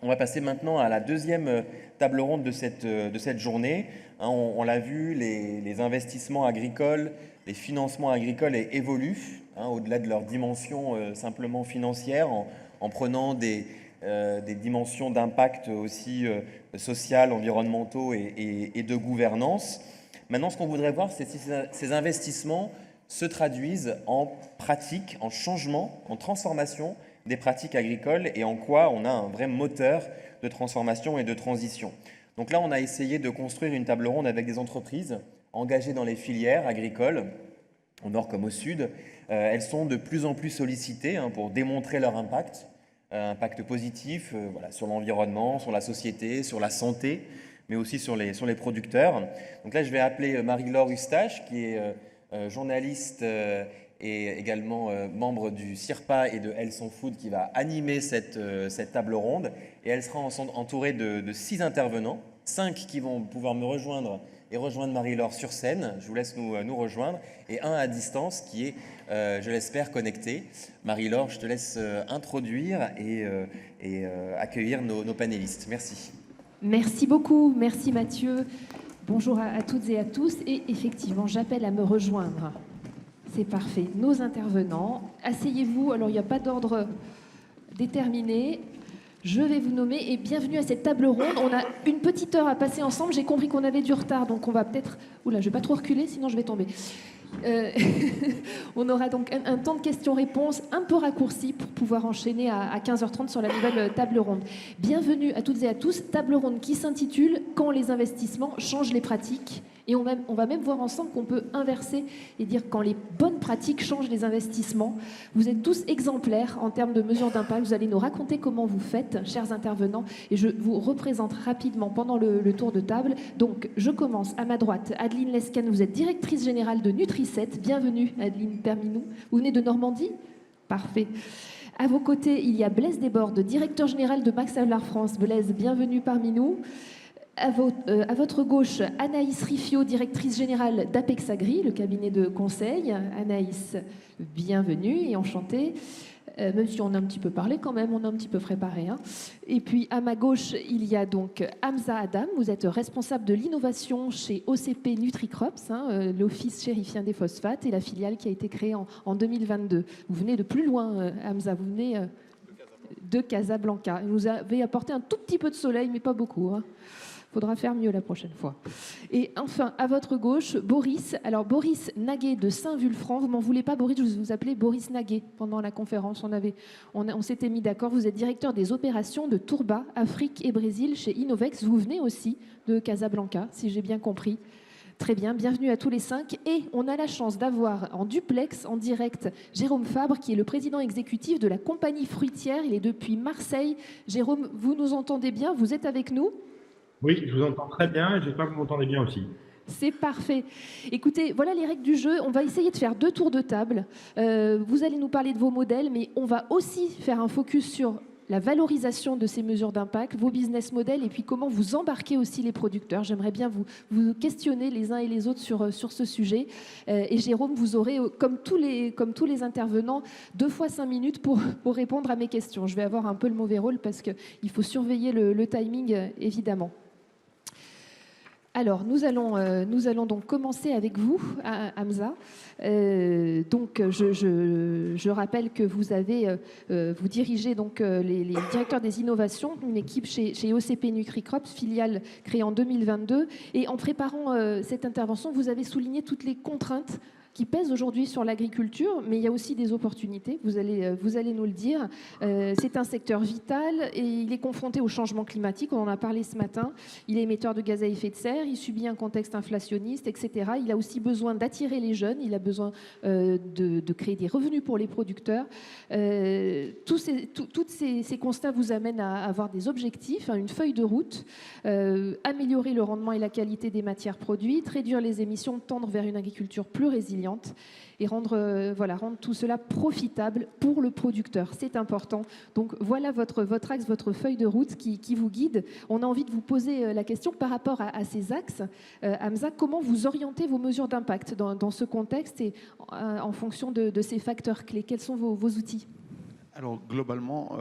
On va passer maintenant à la deuxième table ronde de cette journée. On l'a vu, les investissements agricoles, les financements agricoles évoluent, au-delà de leur dimension simplement financière, en prenant des dimensions d'impact aussi social, environnementaux et de gouvernance. Maintenant, ce qu'on voudrait voir, c'est si ces investissements se traduisent en pratique, en changement, en transformation des pratiques agricoles et en quoi on a un vrai moteur de transformation et de transition. Donc là, on a essayé de construire une table ronde avec des entreprises engagées dans les filières agricoles, au nord comme au sud. Elles sont de plus en plus sollicitées pour démontrer leur impact positif voilà, sur l'environnement, sur la société, sur la santé, mais aussi sur les producteurs. Donc là, je vais appeler Marie-Laure Eustache, qui est journaliste et également membre du CIRPA et de Health Food, qui va animer cette table ronde. Et elle sera entourée de 6 intervenants, 5 qui vont pouvoir me rejoindre et rejoindre Marie-Laure sur scène. Je vous laisse nous rejoindre. Et un à distance qui est, je l'espère, connecté. Marie-Laure, je te laisse introduire et accueillir nos panélistes. Merci. Merci beaucoup, merci Mathieu. Bonjour à toutes et à tous. Et effectivement, j'appelle à me rejoindre. C'est parfait. Nos intervenants, asseyez-vous. Alors, il n'y a pas d'ordre déterminé. Je vais vous nommer et bienvenue à cette table ronde. On a une petite heure à passer ensemble. J'ai compris qu'on avait du retard, donc on va peut-être... Oula, je ne vais pas trop reculer, sinon je vais tomber. On aura donc un temps de questions-réponses un peu raccourci pour pouvoir enchaîner à 15h30 sur la nouvelle table ronde. Bienvenue à toutes et à tous. Table ronde qui s'intitule « Quand les investissements changent les pratiques ». Et on va même voir ensemble qu'on peut inverser et dire quand les bonnes pratiques changent les investissements. Vous êtes tous exemplaires en termes de mesures d'impact. Vous allez nous raconter comment vous faites, chers intervenants. Et je vous représente rapidement pendant le tour de table. Donc, je commence à ma droite. Adeline Lescan, vous êtes directrice générale de Nutri-Set. Bienvenue, Adeline, parmi nous. Vous venez de Normandie ? Parfait. À vos côtés, il y a Blaise Desbordes, directeur général de Max Havelaar France. Blaise, bienvenue parmi nous. À votre gauche, Anaïs Riffiot, directrice générale d'Apex Agri, le cabinet de conseil. Anaïs, bienvenue et enchantée. Même si on a un petit peu parlé quand même, on a un petit peu préparé. Et puis à ma gauche, il y a donc Hamza Adam. Vous êtes responsable de l'innovation chez OCP NutriCrops, l'Office chérifien des phosphates et la filiale qui a été créée en 2022. Vous venez de plus loin, Hamza, vous venez de Casablanca. Vous nous avez apporté un tout petit peu de soleil, mais pas beaucoup. Faudra faire mieux la prochaine fois. Et enfin, à votre gauche, Boris. Alors, Boris Naguet de Saint-Vulfranc. Vous m'en voulez pas, Boris, je vous appelais Boris Naguet pendant la conférence. On s'était mis d'accord. Vous êtes directeur des opérations de Tourba, Afrique et Brésil chez Innovex. Vous venez aussi de Casablanca, si j'ai bien compris. Très bien, bienvenue à tous les 5. Et on a la chance d'avoir en duplex, en direct, Jérôme Fabre, qui est le président exécutif de la compagnie fruitière. Il est depuis Marseille. Jérôme, vous nous entendez bien? Vous êtes avec nous? Oui, je vous entends très bien et j'espère que vous m'entendez bien aussi. C'est parfait. Écoutez, voilà les règles du jeu. On va essayer de faire 2 tours de table. Vous allez nous parler de vos modèles, mais on va aussi faire un focus sur la valorisation de ces mesures d'impact, vos business models et puis comment vous embarquez aussi les producteurs. J'aimerais bien vous questionner les uns et les autres sur ce sujet. Et Jérôme, vous aurez, comme tous les intervenants, 2 fois 5 minutes pour répondre à mes questions. Je vais avoir un peu le mauvais rôle parce qu'il faut surveiller le timing, évidemment. Alors, nous allons donc commencer avec vous, Hamza. Donc, je rappelle que vous dirigez donc les directeurs des innovations, une équipe chez OCP NutriCrops, filiale créée en 2022. Et en préparant cette intervention, vous avez souligné toutes les contraintes qui pèsent aujourd'hui sur l'agriculture, mais il y a aussi des opportunités, vous allez nous le dire. C'est un secteur vital et il est confronté au changement climatique, on en a parlé ce matin. Il est émetteur de gaz à effet de serre, il subit un contexte inflationniste, etc. Il a aussi besoin d'attirer les jeunes, il a besoin de créer des revenus pour les producteurs. Tous ces constats vous amènent à avoir des objectifs, une feuille de route, améliorer le rendement et la qualité des matières produites, réduire les émissions, tendre vers une agriculture plus résiliente et rendre tout cela profitable pour le producteur. C'est important. Donc voilà votre axe, votre feuille de route qui vous guide. On a envie de vous poser la question par rapport à ces axes. Hamza, comment vous orientez vos mesures d'impact dans ce contexte et en fonction de ces facteurs clés? Quels sont vos outils? Alors globalement,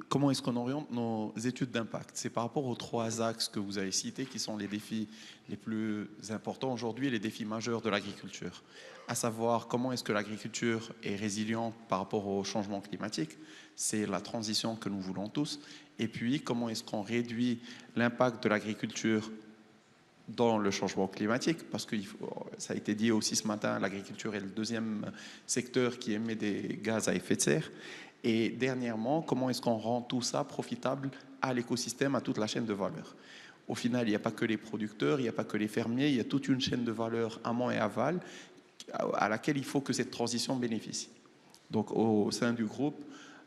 comment est-ce qu'on oriente nos études d'impact? C'est par rapport aux 3 axes que vous avez cités qui sont les défis les plus importants aujourd'hui et les défis majeurs de l'agriculture. À savoir, comment est-ce que l'agriculture est résiliente par rapport au changement climatique? C'est la transition que nous voulons tous. Et puis, comment est-ce qu'on réduit l'impact de l'agriculture dans le changement climatique? Parce que ça a été dit aussi ce matin, l'agriculture est le 2e secteur qui émet des gaz à effet de serre. Et dernièrement, comment est-ce qu'on rend tout ça profitable à l'écosystème, à toute la chaîne de valeur? Au final, il n'y a pas que les producteurs, il n'y a pas que les fermiers, il y a toute une chaîne de valeur amont et aval à laquelle il faut que cette transition bénéficie. Donc, au sein du groupe,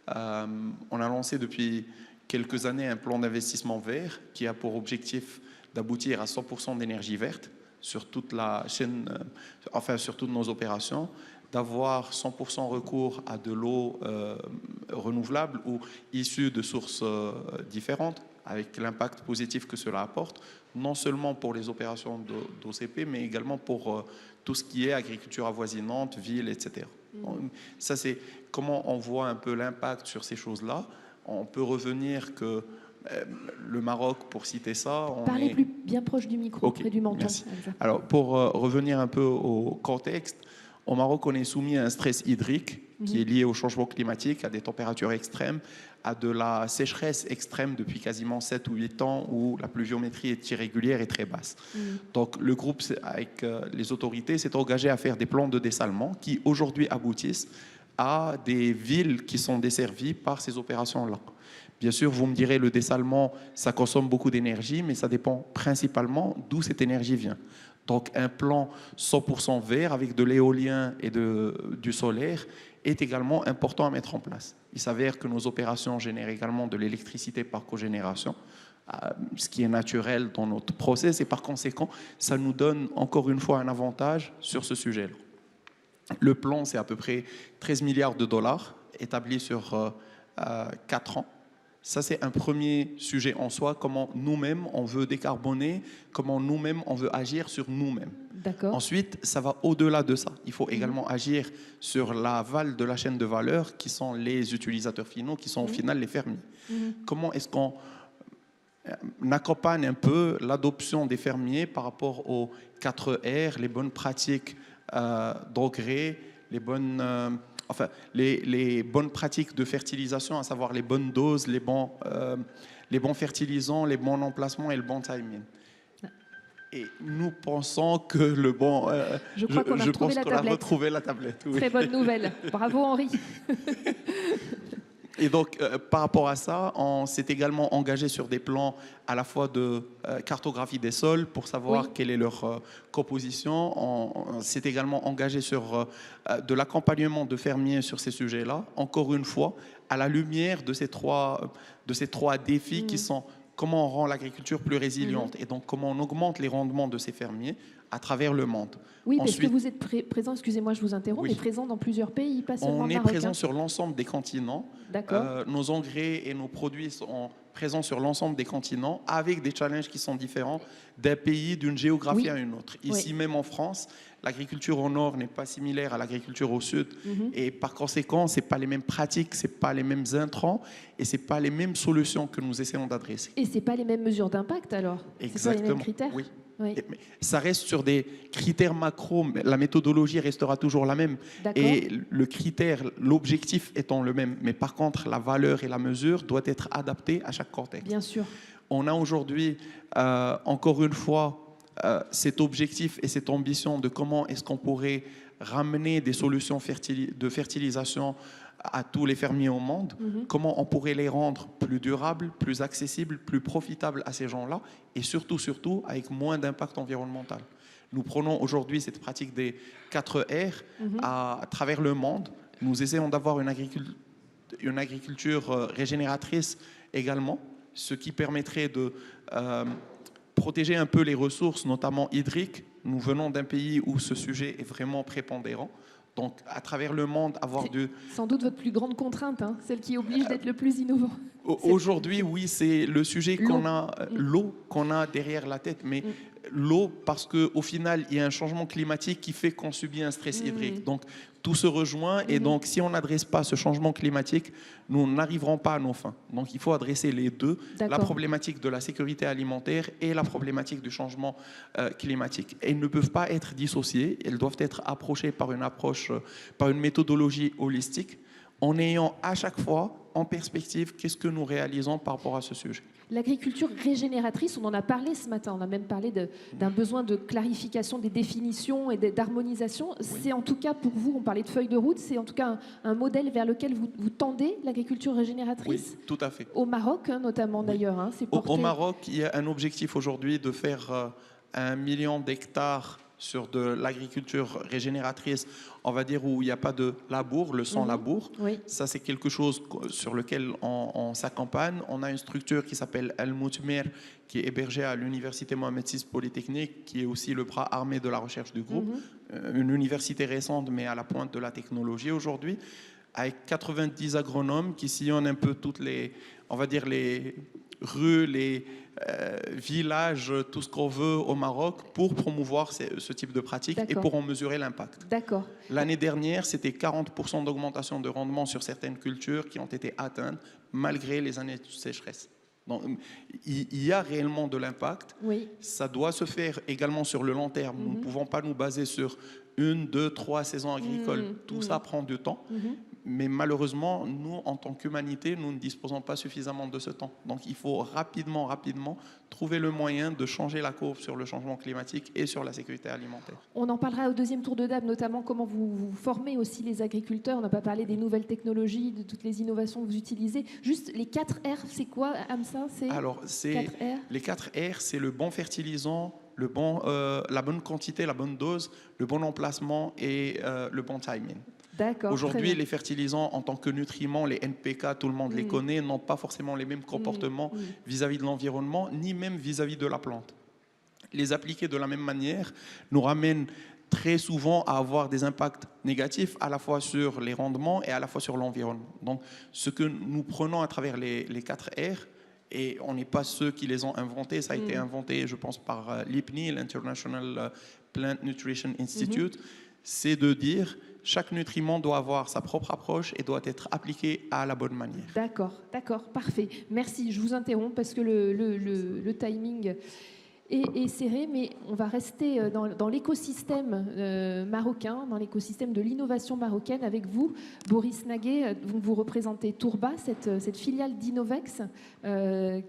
on a lancé depuis quelques années un plan d'investissement vert qui a pour objectif d'aboutir à 100% d'énergie verte sur toute la chaîne, sur toutes nos opérations, d'avoir 100% recours à de l'eau renouvelable ou issue de sources différentes, avec l'impact positif que cela apporte, non seulement pour les opérations d'OCP, mais également pour tout ce qui est agriculture avoisinante, ville, etc. Ça, c'est comment on voit un peu l'impact sur ces choses-là. On peut revenir que le Maroc, pour citer ça... Parlez bien proche du micro, près du menton. Merci. Alors, pour revenir un peu au contexte, au Maroc, on est soumis à un stress hydrique qui est lié au changement climatique, à des températures extrêmes, à de la sécheresse extrême depuis quasiment 7 ou 8 ans où la pluviométrie est irrégulière et très basse. Donc le groupe, avec les autorités, s'est engagé à faire des plans de dessalement qui aujourd'hui aboutissent à des villes qui sont desservies par ces opérations-là. Bien sûr, vous me direz, le dessalement, ça consomme beaucoup d'énergie, mais ça dépend principalement d'où cette énergie vient. Donc un plan 100% vert avec de l'éolien et du solaire est également important à mettre en place. Il s'avère que nos opérations génèrent également de l'électricité par cogénération, ce qui est naturel dans notre process, et par conséquent, ça nous donne encore une fois un avantage sur ce sujet-là. Le plan, c'est à peu près 13 milliards de dollars établis sur 4 ans. Ça, c'est un premier sujet en soi, comment nous-mêmes, on veut décarboner, comment nous-mêmes, on veut agir sur nous-mêmes. D'accord. Ensuite, ça va au-delà de ça. Il faut également agir sur l'aval de la chaîne de valeur, qui sont les utilisateurs finaux, qui sont au final les fermiers. Comment est-ce qu'on accompagne un peu l'adoption des fermiers par rapport aux 4 R, les bonnes pratiques d'engrais, les bonnes pratiques de fertilisation, à savoir les bonnes doses, les bons fertilisants, les bons emplacements et le bon timing. Et nous pensons que le bon... je pense qu'on a retrouvé la tablette. Oui. Très bonne nouvelle. Bravo Henri. Et donc, par rapport à ça, on s'est également engagé sur des plans à la fois de cartographie des sols pour savoir quelle est leur composition. On s'est également engagé sur de l'accompagnement de fermiers sur ces sujets-là. Encore une fois, à la lumière de ces trois défis qui sont comment on rend l'agriculture plus résiliente et donc comment on augmente les rendements de ces fermiers à travers le monde. Oui, parce que vous êtes présent, excusez-moi, je vous interromps, mais présent dans plusieurs pays, pas seulement on est marocain. présent sur l'ensemble des continents. D'accord. Nos engrais et nos produits sont présents sur l'ensemble des continents avec des challenges qui sont différents d'un pays, d'une géographie à une autre. Ici même en France, l'agriculture au nord n'est pas similaire à l'agriculture au sud et par conséquent, ce n'est pas les mêmes pratiques, ce n'est pas les mêmes intrants et ce n'est pas les mêmes solutions que nous essayons d'adresser. Et ce n'est pas les mêmes mesures d'impact alors? Exactement. C'est pas les mêmes critères? Oui. Oui. Ça reste sur des critères macro, mais la méthodologie restera toujours la même. Et le critère, l'objectif étant le même. Mais par contre, la valeur et la mesure doivent être adaptées à chaque contexte. Bien sûr. On a aujourd'hui, encore une fois, cet objectif et cette ambition de comment est-ce qu'on pourrait ramener des solutions de fertilisation à tous les fermiers au monde, comment on pourrait les rendre plus durables, plus accessibles, plus profitables à ces gens-là et surtout avec moins d'impact environnemental. Nous prenons aujourd'hui cette pratique des 4 R à travers le monde. Nous essayons d'avoir une agriculture régénératrice également, ce qui permettrait de protéger un peu les ressources, notamment hydriques. Nous venons d'un pays où ce sujet est vraiment prépondérant. Donc, à travers le monde, avoir sans doute votre plus grande contrainte, celle qui oblige d'être le plus innovant. Aujourd'hui, oui, c'est le sujet qu'on a, l'eau qu'on a derrière la tête. Mais l'eau, parce qu'au final, il y a un changement climatique qui fait qu'on subit un stress hydrique. Donc, tout se rejoint et donc si on n'adresse pas ce changement climatique, nous n'arriverons pas à nos fins. Donc il faut adresser les deux, la problématique de la sécurité alimentaire et la problématique du changement climatique. Elles ne peuvent pas être dissociées, elles doivent être approchées par une méthodologie holistique en ayant à chaque fois en perspective qu'est-ce que nous réalisons par rapport à ce sujet. L'agriculture régénératrice, on en a parlé ce matin, on a même parlé d'un besoin de clarification des définitions et d'harmonisation. Oui. C'est en tout cas pour vous, on parlait de feuille de route, c'est en tout cas un modèle vers lequel vous tendez l'agriculture régénératrice. Oui, tout à fait. Au Maroc notamment d'ailleurs. C'est porté... Au Maroc, il y a un objectif aujourd'hui de faire 1 million d'hectares sur de l'agriculture régénératrice, on va dire où il n'y a pas de labour, le sans-labour. Oui. Ça, c'est quelque chose sur lequel on s'accompagne. On a une structure qui s'appelle Al Moutmir, qui est hébergée à l'Université Mohamed VI Polytechnique, qui est aussi le bras armé de la recherche du groupe. Une université récente, mais à la pointe de la technologie aujourd'hui, avec 90 agronomes qui sillonnent un peu toutes les, on va dire, les rues, les villages, tout ce qu'on veut au Maroc pour promouvoir ce type de pratique et pour en mesurer l'impact. D'accord. L'année dernière, c'était 40% d'augmentation de rendement sur certaines cultures qui ont été atteintes malgré les années de sécheresse. Donc, il y a réellement de l'impact. Oui. Ça doit se faire également sur le long terme. Nous ne pouvons pas nous baser sur 1, 2, 3 saisons agricoles. Tout ça prend du temps. Mais malheureusement, nous, en tant qu'humanité, nous ne disposons pas suffisamment de ce temps. Donc il faut rapidement trouver le moyen de changer la courbe sur le changement climatique et sur la sécurité alimentaire. On en parlera au deuxième tour de table, notamment comment vous formez aussi les agriculteurs. On n'a pas parlé des nouvelles technologies, de toutes les innovations que vous utilisez. Juste les 4 R, c'est quoi, Hamza? Alors, les 4 R, c'est le bon fertilisant, la bonne quantité, la bonne dose, le bon emplacement et le bon timing. Aujourd'hui, les fertilisants en tant que nutriments, les NPK, tout le monde les connaît, n'ont pas forcément les mêmes comportements vis-à-vis de l'environnement, ni même vis-à-vis de la plante. Les appliquer de la même manière nous ramène très souvent à avoir des impacts négatifs à la fois sur les rendements et à la fois sur l'environnement. Donc, ce que nous prenons à travers les 4 R, et on n'est pas ceux qui les ont inventés, ça a été inventé, je pense, par l'IPNI, l'International Plant Nutrition Institute, c'est de dire chaque nutriment doit avoir sa propre approche et doit être appliqué à la bonne manière. D'accord, parfait. Merci, je vous interromps parce que le timing est serré, mais on va rester dans l'écosystème marocain, dans l'écosystème de l'innovation marocaine avec vous, Boris Naguet. Vous représentez Tourba, cette filiale d'Innovex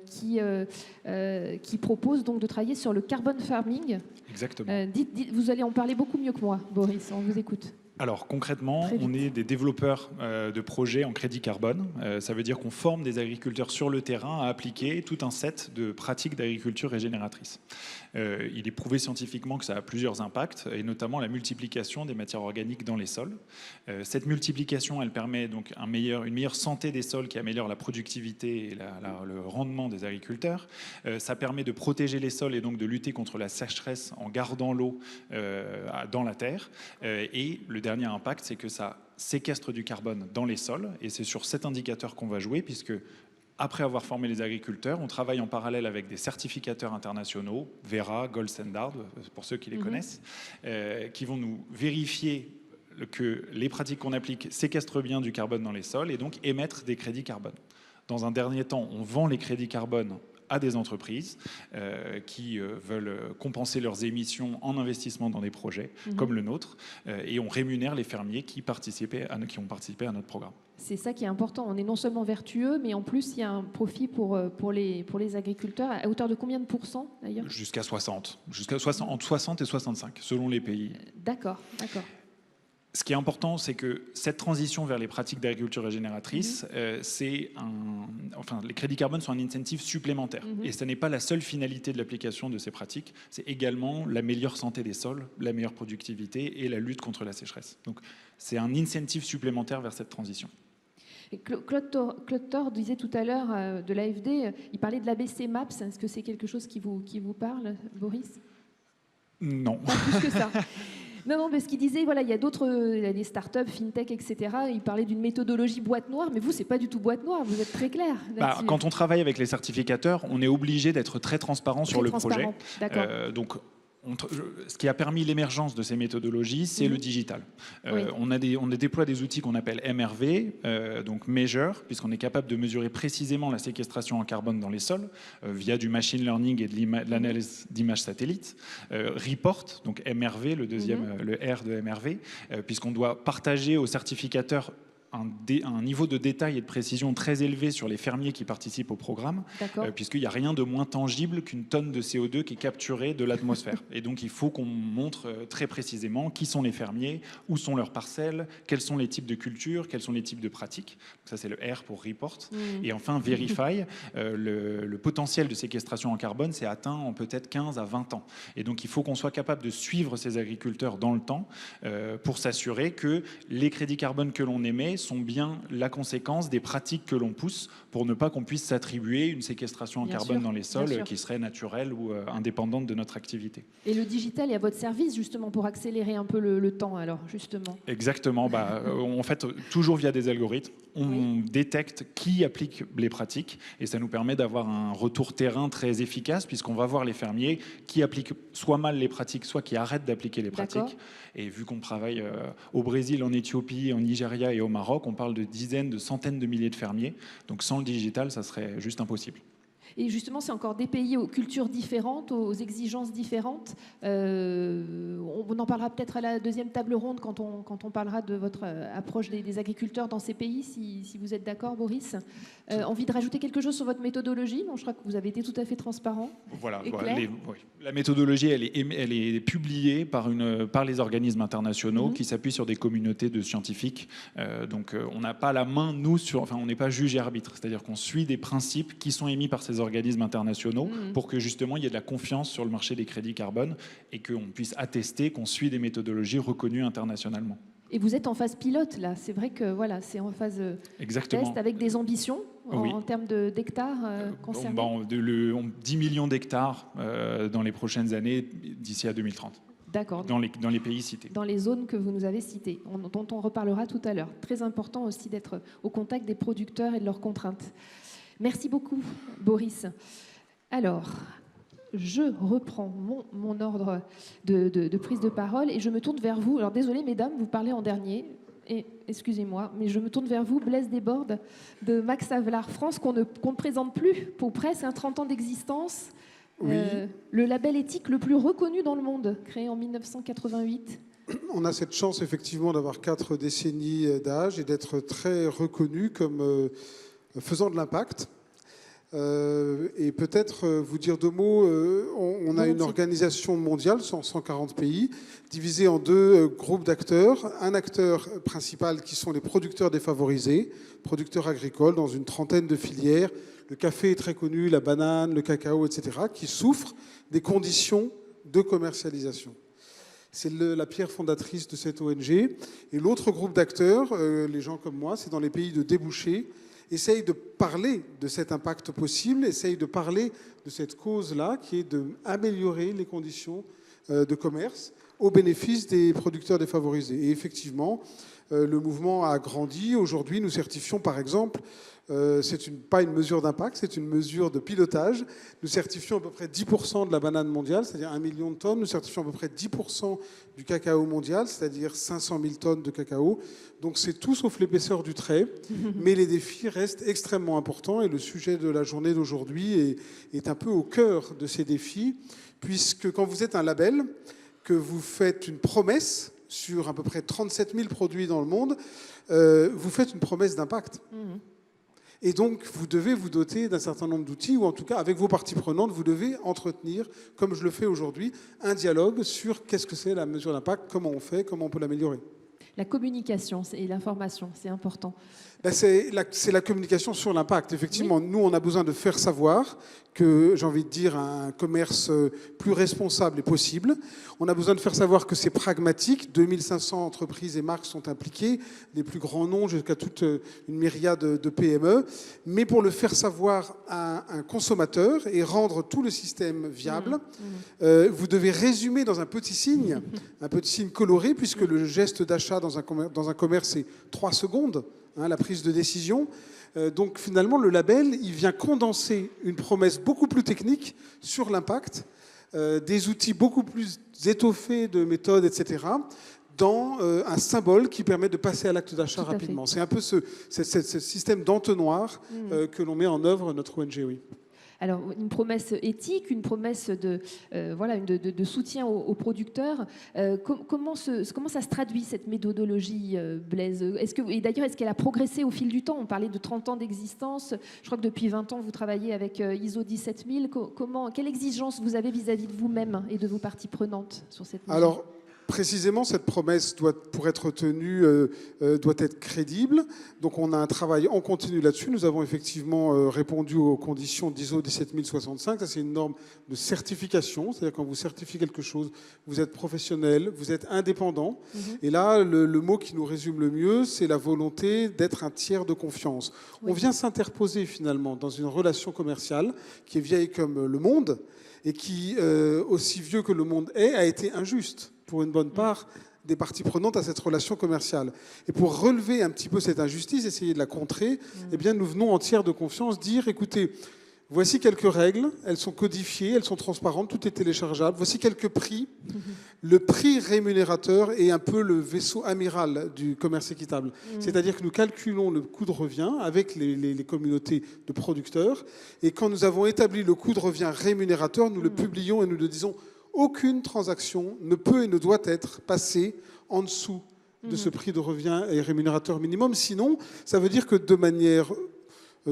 qui propose donc de travailler sur le carbon farming. Exactement. Vous allez en parler beaucoup mieux que moi, Boris, on vous écoute. Alors concrètement, on est des développeurs de projets en crédit carbone. Ça veut dire qu'on forme des agriculteurs sur le terrain à appliquer tout un set de pratiques d'agriculture régénératrice. Il est prouvé scientifiquement que ça a plusieurs impacts, et notamment la multiplication des matières organiques dans les sols. Cette multiplication, elle permet donc une meilleure santé des sols qui améliore la productivité et le rendement des agriculteurs. Ça permet de protéger les sols et donc de lutter contre la sécheresse en gardant l'eau dans la terre. Et le dernier impact, c'est que ça séquestre du carbone dans les sols, et c'est sur cet indicateur qu'on va jouer, puisque après avoir formé les agriculteurs, on travaille en parallèle avec des certificateurs internationaux, Verra, Gold Standard, pour ceux qui les connaissent, qui vont nous vérifier que les pratiques qu'on applique séquestrent bien du carbone dans les sols et donc émettre des crédits carbone. Dans un dernier temps, on vend les crédits carbone à des entreprises qui veulent compenser leurs émissions en investissement dans des projets comme le nôtre, et on rémunère les fermiers qui ont participé à notre programme. C'est ça qui est important. On est non seulement vertueux, mais en plus, il y a un profit pour les agriculteurs. À hauteur de combien de pourcents, d'ailleurs ? Jusqu'à 60. Entre 60 et 65, selon les pays. D'accord. Ce qui est important, c'est que cette transition vers les pratiques d'agriculture régénératrice, les crédits carbone sont un incentive supplémentaire. Et ce n'est pas la seule finalité de l'application de ces pratiques, c'est également la meilleure santé des sols, la meilleure productivité et la lutte contre la sécheresse. Donc c'est un incentive supplémentaire vers cette transition. Claude Thor disait tout à l'heure de l'AFD, il parlait de l'ABC Maps. Est-ce que c'est quelque chose qui vous parle, Boris ? Non. Pas plus que ça. Non, parce qu'il disait, voilà, il y a des startups, fintech, etc. Il parlait d'une méthodologie boîte noire, mais vous, c'est pas du tout boîte noire. Vous êtes très clair là-dessus. Quand on travaille avec les certificateurs, on est obligé d'être très transparent sur le projet. D'accord. Donc, ce qui a permis l'émergence de ces méthodologies, c'est le digital. Oui. On déploie des outils qu'on appelle MRV, donc Measure, puisqu'on est capable de mesurer précisément la séquestration en carbone dans les sols via du machine learning et de l'analyse d'images satellites. Report, donc MRV, le deuxième, le R de MRV, puisqu'on doit partager aux certificateurs un niveau de détail et de précision très élevé sur les fermiers qui participent au programme, puisqu'il n'y a rien de moins tangible qu'une tonne de CO2 qui est capturée de l'atmosphère. Et donc il faut qu'on montre très précisément qui sont les fermiers, où sont leurs parcelles, quels sont les types de cultures, quels sont les types de pratiques. Donc ça c'est le R pour Report. Et enfin Verify, le potentiel de séquestration en carbone s'est atteint en peut-être 15 à 20 ans. Et donc il faut qu'on soit capable de suivre ces agriculteurs dans le temps pour s'assurer que les crédits carbone que l'on émet sont bien la conséquence des pratiques que l'on pousse pour ne pas qu'on puisse s'attribuer une séquestration en carbone dans les sols qui serait naturelle ou indépendante de notre activité. Et le digital est à votre service justement pour accélérer un peu le temps alors justement. Exactement. En fait, toujours via des algorithmes, on détecte qui applique les pratiques et ça nous permet d'avoir un retour terrain très efficace puisqu'on va voir les fermiers qui appliquent soit mal les pratiques, soit qui arrêtent d'appliquer les pratiques. Et vu qu'on travaille au Brésil, en Éthiopie, en Nigeria et au Maroc, on parle de dizaines, de centaines de milliers de fermiers. Donc sans le digital, ça serait juste impossible. Et justement, c'est encore des pays aux cultures différentes, aux exigences différentes. On en parlera peut-être à la deuxième table ronde quand on parlera de votre approche des agriculteurs dans ces pays, si vous êtes d'accord, Boris. Envie de rajouter quelque chose sur votre méthodologie? Je crois que vous avez été tout à fait transparent. Voilà, la méthodologie, elle est publiée par les organismes internationaux qui s'appuient sur des communautés de scientifiques. Donc on n'a pas la main, on n'est pas juge et arbitre. C'est-à-dire qu'on suit des principes qui sont émis par ces organismes internationaux pour que justement il y ait de la confiance sur le marché des crédits carbone et qu'on puisse attester qu'on suit des méthodologies reconnues internationalement. Et vous êtes en phase pilote là, c'est vrai que voilà, c'est en phase test avec des ambitions en termes d'hectares concernés. 10 millions d'hectares dans les prochaines années d'ici à 2030. D'accord. Dans les pays cités. Dans les zones que vous nous avez citées, dont on reparlera tout à l'heure. Très important aussi d'être au contact des producteurs et de leurs contraintes. Merci beaucoup, Boris. Alors, je reprends mon ordre de prise de parole et je me tourne vers vous. Alors, désolé, mesdames, vous parlez en dernier. Et excusez-moi, mais je me tourne vers vous, Blaise Desbordes, de Max Havelaar France, qu'on ne présente plus pour presque 30 ans d'existence. Oui. Le label éthique le plus reconnu dans le monde, créé en 1988. On a cette chance, effectivement, d'avoir 4 décennies d'âge et d'être très reconnu comme faisant de l'impact. Et peut-être vous dire 2 mots. On a une organisation mondiale, 140 pays, divisée en 2 groupes d'acteurs. Un acteur principal qui sont les producteurs défavorisés, producteurs agricoles dans une trentaine de filières. Le café est très connu, la banane, le cacao, etc., qui souffrent des conditions de commercialisation. C'est la pierre fondatrice de cette ONG. Et l'autre groupe d'acteurs, les gens comme moi, c'est dans les pays de débouchés, essayent de parler de cet impact possible, essayent de parler de cette cause-là, qui est d'améliorer les conditions de commerce au bénéfice des producteurs défavorisés. Et effectivement, le mouvement a grandi. Aujourd'hui, nous certifions, par exemple, c'est pas une mesure d'impact, c'est une mesure de pilotage. Nous certifions à peu près 10% de la banane mondiale, c'est-à-dire 1 million de tonnes. Nous certifions à peu près 10% du cacao mondial, c'est-à-dire 500 000 tonnes de cacao. Donc c'est tout sauf l'épaisseur du trait, mais les défis restent extrêmement importants et le sujet de la journée d'aujourd'hui est un peu au cœur de ces défis, puisque quand vous êtes un label, que vous faites une promesse sur à peu près 37 000 produits dans le monde, vous faites une promesse d'impact. Et donc, vous devez vous doter d'un certain nombre d'outils, ou en tout cas, avec vos parties prenantes, vous devez entretenir, comme je le fais aujourd'hui, un dialogue sur qu'est-ce que c'est la mesure d'impact, comment on fait, comment on peut l'améliorer. La communication et l'information, c'est important. C'est la communication sur l'impact. Effectivement, nous, on a besoin de faire savoir que, j'ai envie de dire, un commerce plus responsable est possible. On a besoin de faire savoir que c'est pragmatique. 2500 entreprises et marques sont impliquées, les plus grands noms jusqu'à toute une myriade de PME. Mais pour le faire savoir à un consommateur et rendre tout le système viable, vous devez résumer dans un petit signe coloré, puisque le geste d'achat dans un commerce, c'est 3 secondes. La prise de décision. Donc finalement, le label, il vient condenser une promesse beaucoup plus technique sur l'impact des outils beaucoup plus étoffés de méthodes, etc., dans un symbole qui permet de passer à l'acte d'achat Tout à fait. rapidement. C'est un peu ce système d'entonnoir que l'on met en œuvre, notre ONG, oui. Alors, une promesse éthique, une promesse de soutien aux producteurs. Comment ça se traduit, cette méthodologie, Blaise? Et d'ailleurs, est-ce qu'elle a progressé au fil du temps? On parlait de 30 ans d'existence. Je crois que depuis 20 ans, vous travaillez avec ISO 17000. Quelle exigence vous avez vis-à-vis de vous-même et de vos parties prenantes sur cette mesure? Alors, précisément, cette promesse, pour être tenue, doit être crédible. Donc, on a un travail en continu là-dessus. Nous avons effectivement répondu aux conditions d'ISO 17065. Ça, c'est une norme de certification. C'est-à-dire, quand vous certifiez quelque chose, vous êtes professionnel, vous êtes indépendant. Et là, le mot qui nous résume le mieux, c'est la volonté d'être un tiers de confiance. Oui. On vient s'interposer, finalement, dans une relation commerciale qui est vieille comme le monde et qui, aussi vieux que le monde est, a été injuste pour une bonne part des parties prenantes à cette relation commerciale. Et pour relever un petit peu cette injustice, essayer de la contrer, eh bien, nous venons en tiers de confiance dire, écoutez, voici quelques règles, elles sont codifiées, elles sont transparentes, tout est téléchargeable. Voici quelques prix. Le prix rémunérateur est un peu le vaisseau amiral du commerce équitable. C'est-à-dire que nous calculons le coût de revient avec les communautés de producteurs. Et quand nous avons établi le coût de revient rémunérateur, nous le publions et nous le disons. Aucune transaction ne peut et ne doit être passée en dessous de ce prix de revient et rémunérateur minimum. Sinon, ça veut dire que de manière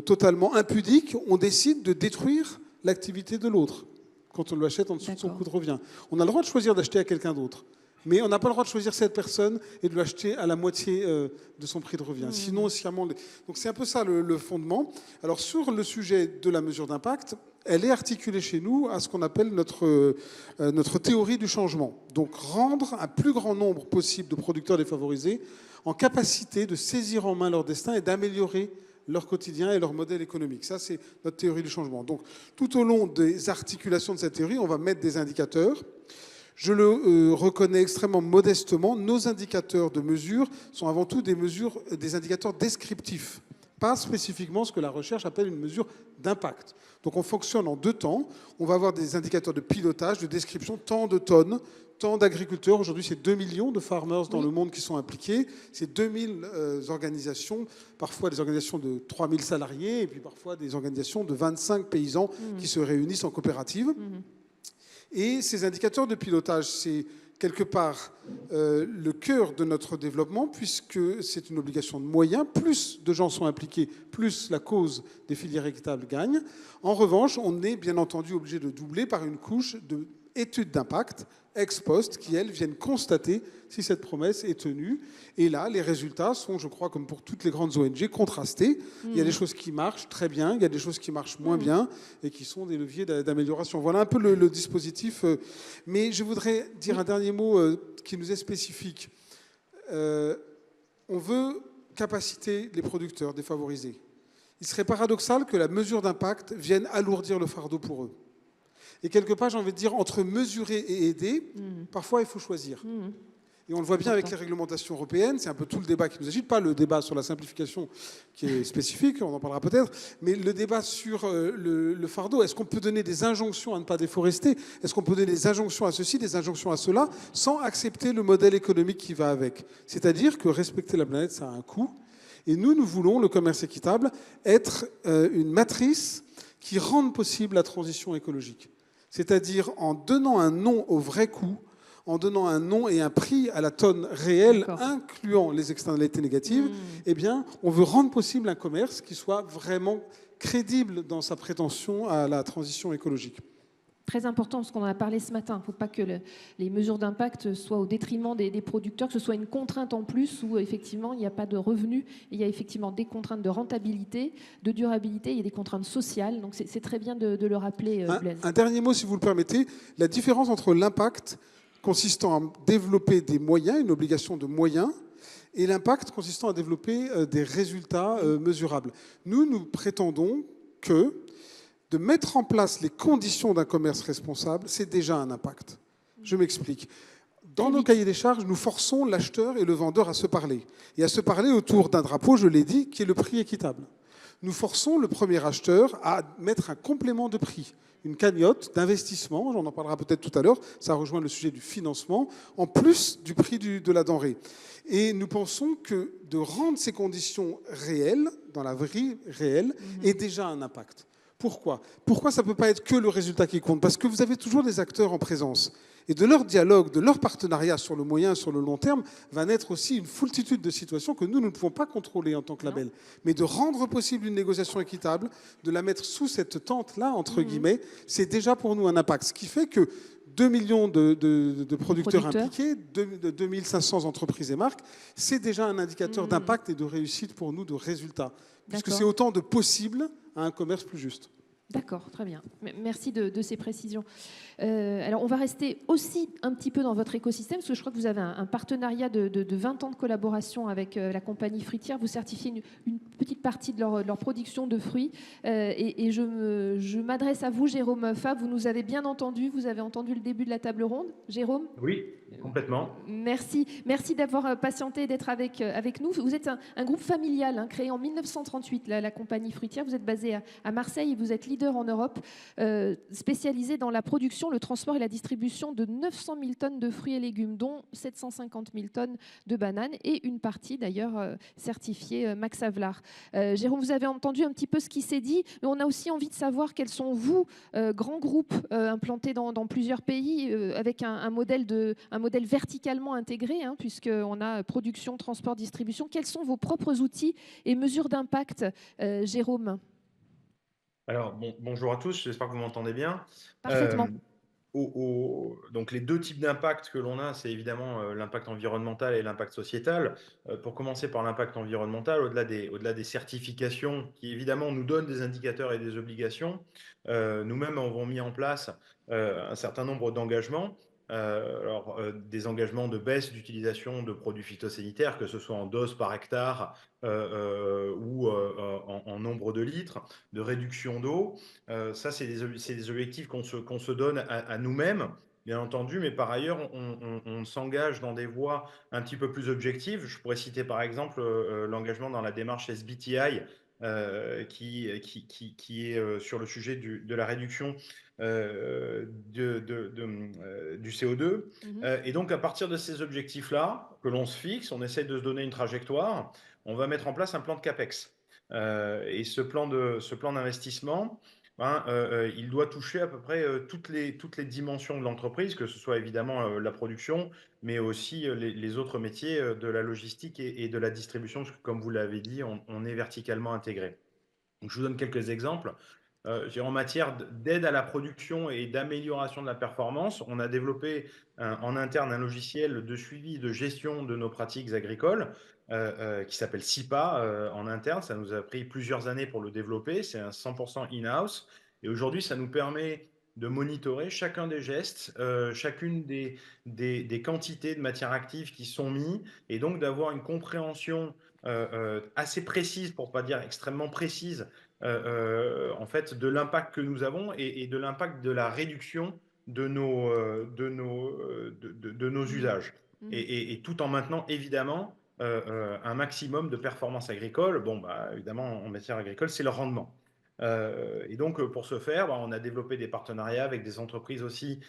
totalement impudique, on décide de détruire l'activité de l'autre quand on l'achète en dessous de son coût de revient. On a le droit de choisir d'acheter à quelqu'un d'autre. Mais on n'a pas le droit de choisir cette personne et de l'acheter à la moitié de son prix de revient. Sinon, sciemment... Donc c'est un peu ça le fondement. Alors sur le sujet de la mesure d'impact, elle est articulée chez nous à ce qu'on appelle notre théorie du changement. Donc rendre un plus grand nombre possible de producteurs défavorisés en capacité de saisir en main leur destin et d'améliorer leur quotidien et leur modèle économique. Ça, c'est notre théorie du changement. Donc tout au long des articulations de cette théorie, on va mettre des indicateurs. Je le reconnais extrêmement modestement, nos indicateurs de mesure sont avant tout des indicateurs descriptifs, pas spécifiquement ce que la recherche appelle une mesure d'impact. Donc on fonctionne en 2 temps. On va avoir des indicateurs de pilotage, de description, tant de tonnes, tant d'agriculteurs. Aujourd'hui, c'est 2 millions de farmers dans le monde qui sont impliqués. C'est 2000 organisations, parfois des organisations de 3000 salariés, et puis parfois des organisations de 25 paysans qui se réunissent en coopérative. Et ces indicateurs de pilotage, c'est quelque part le cœur de notre développement, puisque c'est une obligation de moyens. Plus de gens sont impliqués, plus la cause des filières équitables gagne. En revanche, on est bien entendu obligé de doubler par une couche d'études d'impact ex post qui, elles, viennent constater si cette promesse est tenue. Et là, les résultats sont, je crois, comme pour toutes les grandes ONG, contrastés. Il y a des choses qui marchent très bien, il y a des choses qui marchent moins bien et qui sont des leviers d'amélioration. Voilà un peu le dispositif. Mais je voudrais dire un dernier mot qui nous est spécifique. On veut capaciter les producteurs défavorisés. Il serait paradoxal que la mesure d'impact vienne alourdir le fardeau pour eux. Et quelque part, j'ai envie de dire, entre mesurer et aider, parfois il faut choisir. Et on le voit bien avec les réglementations européennes, c'est un peu tout le débat qui nous agite, pas le débat sur la simplification qui est spécifique, on en parlera peut-être, mais le débat sur le fardeau. Est-ce qu'on peut donner des injonctions à ne pas déforester? Est-ce qu'on peut donner des injonctions à ceci, des injonctions à cela, sans accepter le modèle économique qui va avec? C'est-à-dire que respecter la planète, ça a un coût. Et nous voulons, le commerce équitable, être une matrice qui rende possible la transition écologique. C'est-à-dire en donnant un nom au vrai coût, en donnant un nom et un prix à la tonne réelle, incluant les externalités négatives, eh bien, on veut rendre possible un commerce qui soit vraiment crédible dans sa prétention à la transition écologique. Très important, parce qu'on en a parlé ce matin. Il ne faut pas que les mesures d'impact soient au détriment des producteurs, que ce soit une contrainte en plus où effectivement il n'y a pas de revenus. Il y a effectivement des contraintes de rentabilité, de durabilité, il y a des contraintes sociales. Donc c'est très bien de le rappeler, Blaise. Un dernier mot, si vous le permettez. La différence entre l'impact consistant à développer des moyens, une obligation de moyens, et l'impact consistant à développer des résultats mesurables. Nous prétendons que de mettre en place les conditions d'un commerce responsable, c'est déjà un impact. Je m'explique. Dans nos cahiers des charges, nous forçons l'acheteur et le vendeur à se parler. Et à se parler autour d'un drapeau, je l'ai dit, qui est le prix équitable. nous forçons le premier acheteur à mettre un complément de prix, une cagnotte d'investissement, on en parlera peut-être tout à l'heure, ça rejoint le sujet du financement, en plus du prix de la denrée. Et nous pensons que de rendre ces conditions réelles, dans la vie réelle, est déjà un impact. Pourquoi ? Pourquoi ça ne peut pas être que le résultat qui compte ? Parce que vous avez toujours des acteurs en présence. Et de leur dialogue, de leur partenariat sur le moyen et sur le long terme, va naître aussi une foultitude de situations que nous ne pouvons pas contrôler en tant que label. Mais de rendre possible une négociation équitable, de la mettre sous cette tente-là, entre guillemets, c'est déjà pour nous un impact. Ce qui fait que 2 millions de producteurs impliqués, 2500 entreprises et marques, c'est déjà un indicateur d'impact et de réussite pour nous, de résultats. Puisque c'est autant de possible à un commerce plus juste. D'accord, très bien. Merci de ces précisions. Alors, on va rester aussi un petit peu dans votre écosystème, parce que je crois que vous avez un partenariat de 20 ans de collaboration avec la compagnie fruitière. Vous certifiez une petite partie de leur production de fruits. Et je m'adresse à vous, Jérôme Fabre. Vous nous avez bien entendu. Vous avez entendu le début de la table ronde. Jérôme ? Oui, complètement. Merci d'avoir patienté et d'être avec nous. Vous êtes un groupe familial créé en 1938, la compagnie fruitière. Vous êtes basé à Marseille et vous êtes leader en Europe, spécialisé dans la production, le transport et la distribution de 900 000 tonnes de fruits et légumes, dont 750 000 tonnes de bananes et une partie d'ailleurs certifiée Max Havelaar. Jérôme, vous avez entendu un petit peu ce qui s'est dit, mais on a aussi envie de savoir quels sont vous, grands groupes implantés dans plusieurs pays, avec un modèle verticalement intégré, puisqu'on a production, transport, distribution. Quels sont vos propres outils et mesures d'impact, Jérôme ? Alors, bonjour à tous, j'espère que vous m'entendez bien. Parfaitement. Donc, les deux types d'impact que l'on a, c'est évidemment l'impact environnemental et l'impact sociétal. Pour commencer par l'impact environnemental, au-delà des certifications qui, évidemment, nous donnent des indicateurs et des obligations, nous-mêmes avons mis en place un certain nombre d'engagements. Des engagements de baisse d'utilisation de produits phytosanitaires, que ce soit en doses par hectare ou en nombre de litres, de réduction d'eau. Ça, c'est des objectifs qu'on se donne à nous-mêmes, bien entendu, mais par ailleurs, on s'engage dans des voies un petit peu plus objectives. Je pourrais citer par exemple l'engagement dans la démarche SBTI, qui est sur le sujet de la réduction du CO2. Et donc, à partir de ces objectifs-là, que l'on se fixe, on essaie de se donner une trajectoire, on va mettre en place un plan de CAPEX. Et ce plan d'investissement, il doit toucher à peu près toutes les dimensions de l'entreprise, que ce soit évidemment la production, mais aussi les autres métiers de la logistique et de la distribution, parce que comme vous l'avez dit, on est verticalement intégré. Donc, je vous donne quelques exemples. En matière d'aide à la production et d'amélioration de la performance, on a développé en interne un logiciel de suivi de gestion de nos pratiques agricoles qui s'appelle SIPA en interne. Ça nous a pris plusieurs années pour le développer. C'est un 100% in-house. Et aujourd'hui, ça nous permet de monitorer chacun des gestes, chacune des quantités de matières actives qui sont mises, et donc d'avoir une compréhension assez précise, pour ne pas dire extrêmement précise, en fait, de l'impact que nous avons et de l'impact de la réduction de nos usages. Et tout en maintenant, évidemment, un maximum de performance agricole. Évidemment, en matière agricole, c'est le rendement. Et donc, pour ce faire, on a développé des partenariats avec des entreprises aussi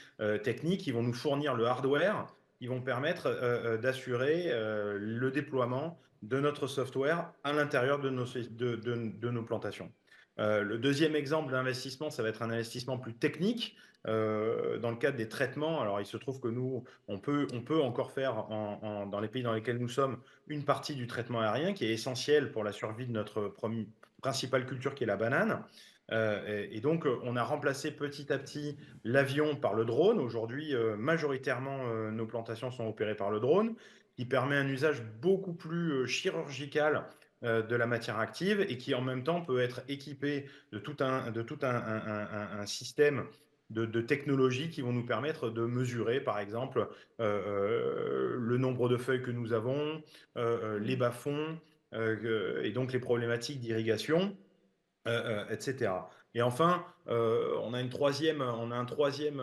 techniques qui vont nous fournir le hardware, qui vont permettre d'assurer le déploiement de notre software à l'intérieur de nos plantations. Le deuxième exemple d'investissement, ça va être un investissement plus technique dans le cadre des traitements. Alors, il se trouve que nous, on peut encore faire dans les pays dans lesquels nous sommes une partie du traitement aérien qui est essentielle pour la survie de notre principale culture qui est la banane. Et donc, on a remplacé petit à petit l'avion par le drone. Aujourd'hui, majoritairement, nos plantations sont opérées par le drone, qui permet un usage beaucoup plus chirurgical de la matière active et qui en même temps peut être équipé de tout un système de technologies qui vont nous permettre de mesurer, par exemple, le nombre de feuilles que nous avons, les bas-fonds, et donc les problématiques d'irrigation, etc. Et enfin, on a un troisième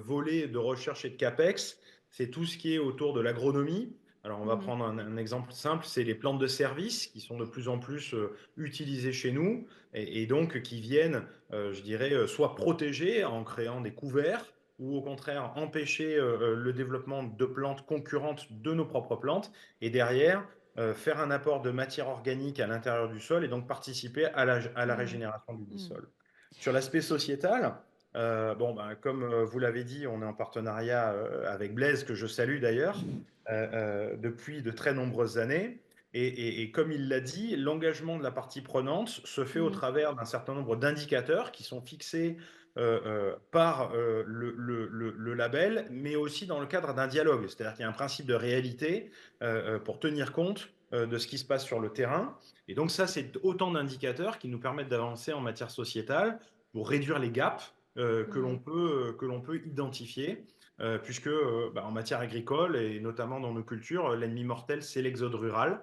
volet de recherche et de CAPEX, c'est tout ce qui est autour de l'agronomie. Alors, on va prendre un exemple simple, c'est les plantes de service qui sont de plus en plus utilisées chez nous et donc qui viennent, je dirais, soit protéger en créant des couverts ou au contraire empêcher le développement de plantes concurrentes de nos propres plantes et derrière faire un apport de matière organique à l'intérieur du sol et donc participer à la régénération du sol. Sur l'aspect sociétal, bon, ben, comme vous l'avez dit, on est en partenariat avec Blaise, que je salue d'ailleurs, depuis de très nombreuses années. Et comme il l'a dit, l'engagement de la partie prenante se fait au travers d'un certain nombre d'indicateurs qui sont fixés par le label, mais aussi dans le cadre d'un dialogue. C'est-à-dire qu'il y a un principe de réalité pour tenir compte de ce qui se passe sur le terrain. Et donc ça, c'est autant d'indicateurs qui nous permettent d'avancer en matière sociétale pour réduire les gaps que l'on peut identifier. Puisque en matière agricole et notamment dans nos cultures, l'ennemi mortel, c'est l'exode rural.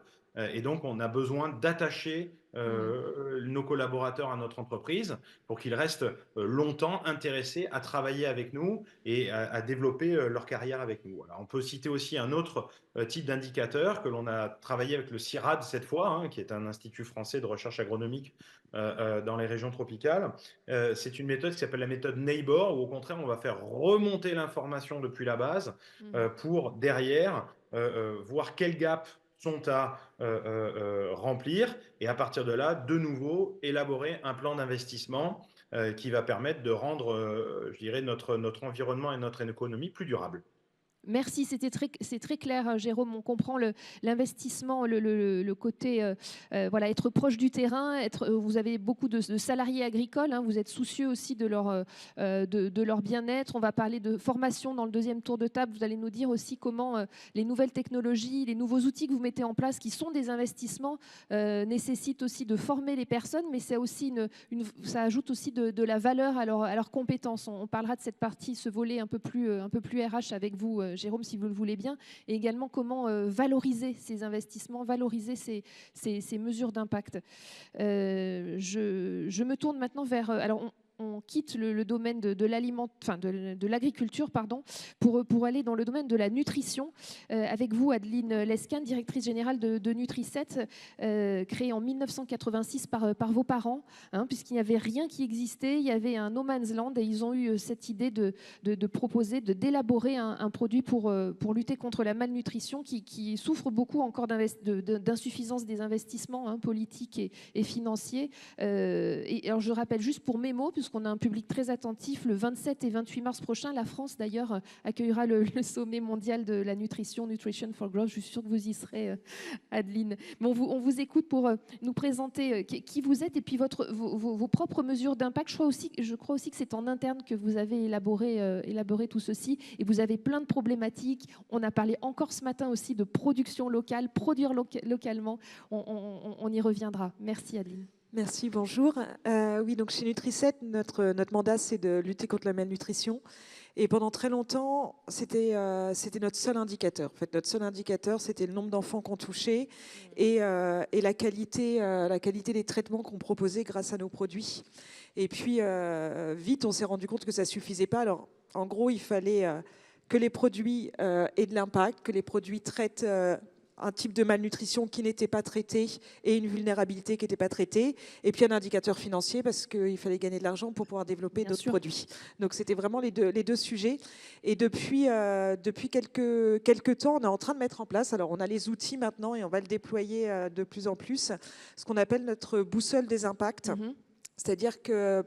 Et donc, on a besoin d'attacher nos collaborateurs à notre entreprise pour qu'ils restent longtemps intéressés à travailler avec nous et à développer leur carrière avec nous. Voilà. On peut citer aussi un autre type d'indicateur que l'on a travaillé avec le CIRAD cette fois, hein, qui est un institut français de recherche agronomique dans les régions tropicales. C'est une méthode qui s'appelle la méthode Neighbor, où au contraire, on va faire remonter l'information depuis la base pour derrière voir quels gaps sont à remplir et à partir de là, de nouveau, élaborer un plan d'investissement qui va permettre de rendre, je dirais, notre environnement et notre économie plus durables. Merci, c'est très clair, Jérôme. On comprend l'investissement, le côté, voilà, être proche du terrain. Vous avez beaucoup de salariés agricoles. Hein, vous êtes soucieux aussi de leur bien-être. On va parler de formation dans le deuxième tour de table. Vous allez nous dire aussi comment les nouvelles technologies, les nouveaux outils que vous mettez en place, qui sont des investissements, nécessitent aussi de former les personnes, mais c'est aussi ça ajoute aussi de la valeur à leurs compétences. On parlera de cette partie, ce volet un peu plus RH avec vous, Jérôme, si vous le voulez bien, et également comment valoriser ces investissements, valoriser ces mesures d'impact. Je me tourne maintenant vers... Alors, on quitte le domaine de l'agriculture, pour aller dans le domaine de la nutrition. Avec vous, Adeline Lesquin, directrice générale de Nutri7, créée en 1986 par vos parents, hein, puisqu'il n'y avait rien qui existait, il y avait un no man's land, et ils ont eu cette idée de proposer, d'élaborer un produit pour lutter contre la malnutrition qui souffre beaucoup encore d'insuffisance des investissements, hein, politiques et financiers. Et alors je rappelle juste pour mes mots, puisqu'on a un public très attentif, le 27 et 28 mars prochain, la France d'ailleurs accueillera le sommet mondial de la nutrition, Nutrition for Growth. Je suis sûre que vous y serez, Adeline. Mais on vous écoute pour nous présenter qui vous êtes et puis vos propres mesures d'impact. Je crois aussi que c'est en interne que vous avez élaboré tout ceci, et vous avez plein de problématiques. On a parlé encore ce matin aussi de production locale, produire localement. On y reviendra. Merci, Adeline. Merci, bonjour. Oui, donc chez Nutri7, notre mandat, c'est de lutter contre la malnutrition. Et pendant très longtemps, c'était notre seul indicateur. En fait, notre seul indicateur, c'était le nombre d'enfants qu'on touchait et la qualité des traitements qu'on proposait grâce à nos produits. Et puis, vite, on s'est rendu compte que ça ne suffisait pas. Alors, en gros, il fallait que les produits aient de l'impact, que les produits traitent un type de malnutrition qui n'était pas traité et une vulnérabilité qui n'était pas traitée. Et puis un indicateur financier parce qu'il fallait gagner de l'argent pour pouvoir développer d'autres produits. Donc c'était vraiment les deux sujets. Et depuis quelques temps, on est en train de mettre en place, alors on a les outils maintenant et on va le déployer de plus en plus, ce qu'on appelle notre boussole des impacts. C'est-à-dire que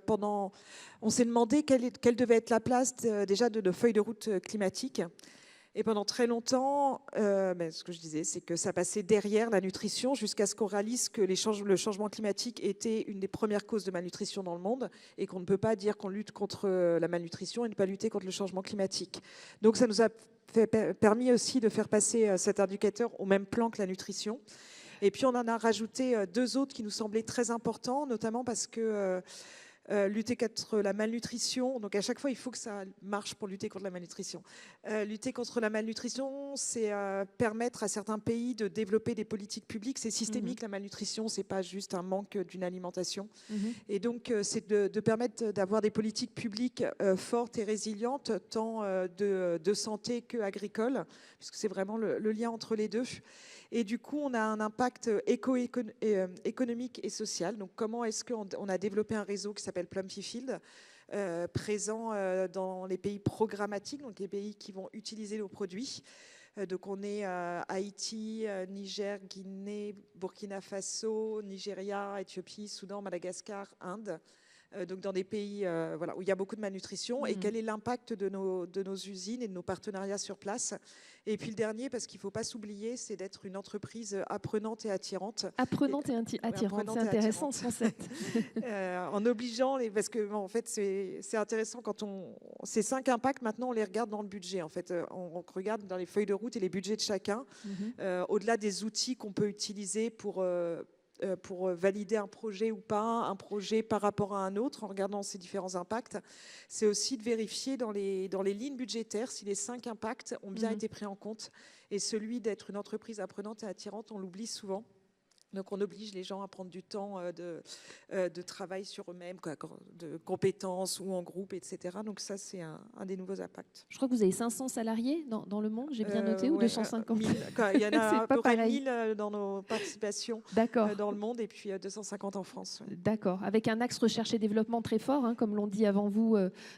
on s'est demandé quelle devait être la place déjà de nos feuilles de route climatiques. Et pendant très longtemps, ce que je disais, c'est que ça passait derrière la nutrition jusqu'à ce qu'on réalise que le changement climatique était une des premières causes de malnutrition dans le monde et qu'on ne peut pas dire qu'on lutte contre la malnutrition et ne pas lutter contre le changement climatique. Donc ça nous a permis aussi de faire passer cet indicateur au même plan que la nutrition. Et puis on en a rajouté deux autres qui nous semblaient très importants, notamment parce que lutter contre la malnutrition. Donc à chaque fois, il faut que ça marche pour lutter contre la malnutrition. Lutter contre la malnutrition, c'est permettre à certains pays de développer des politiques publiques. C'est systémique, la malnutrition, c'est pas juste un manque d'une alimentation. Et donc, c'est de permettre d'avoir des politiques publiques fortes et résilientes, tant de santé que agricole, puisque c'est vraiment le lien entre les deux. Et du coup, on a un impact économique et social. Donc, comment est-ce qu'on a développé un réseau qui s'appelle Plumpy Field, présent dans les pays programmatiques, donc les pays qui vont utiliser nos produits. Donc, on est Haïti, Niger, Guinée, Burkina Faso, Nigeria, Éthiopie, Soudan, Madagascar, Inde. Donc dans des pays voilà, où il y a beaucoup de malnutrition, et quel est l'impact de nos usines et de nos partenariats sur place. Et puis le dernier, parce qu'il ne faut pas s'oublier, c'est d'être une entreprise apprenante et attirante. Apprenante et attirante, c'est intéressant ce concept. En obligeant, parce que en fait c'est intéressant quand ces 5 impacts, maintenant on les regarde dans le budget. En fait, on regarde dans les feuilles de route et les budgets de chacun, au-delà des outils qu'on peut utiliser pour valider un projet ou pas, un projet par rapport à un autre, en regardant ces différents impacts. C'est aussi de vérifier dans les lignes budgétaires si les 5 impacts ont bien été pris en compte. Et celui d'être une entreprise apprenante et attirante, on l'oublie souvent. Donc on oblige les gens à prendre du temps de travail sur eux-mêmes, de compétences ou en groupe, etc. Donc ça, c'est un des nouveaux impacts. Je crois que vous avez 500 salariés dans le monde, j'ai bien noté, ou 250 000. Il y en a à peu près 1000 dans nos participations dans le monde, et puis 250 en France. D'accord, avec un axe recherche et développement très fort, comme l'ont dit avant vous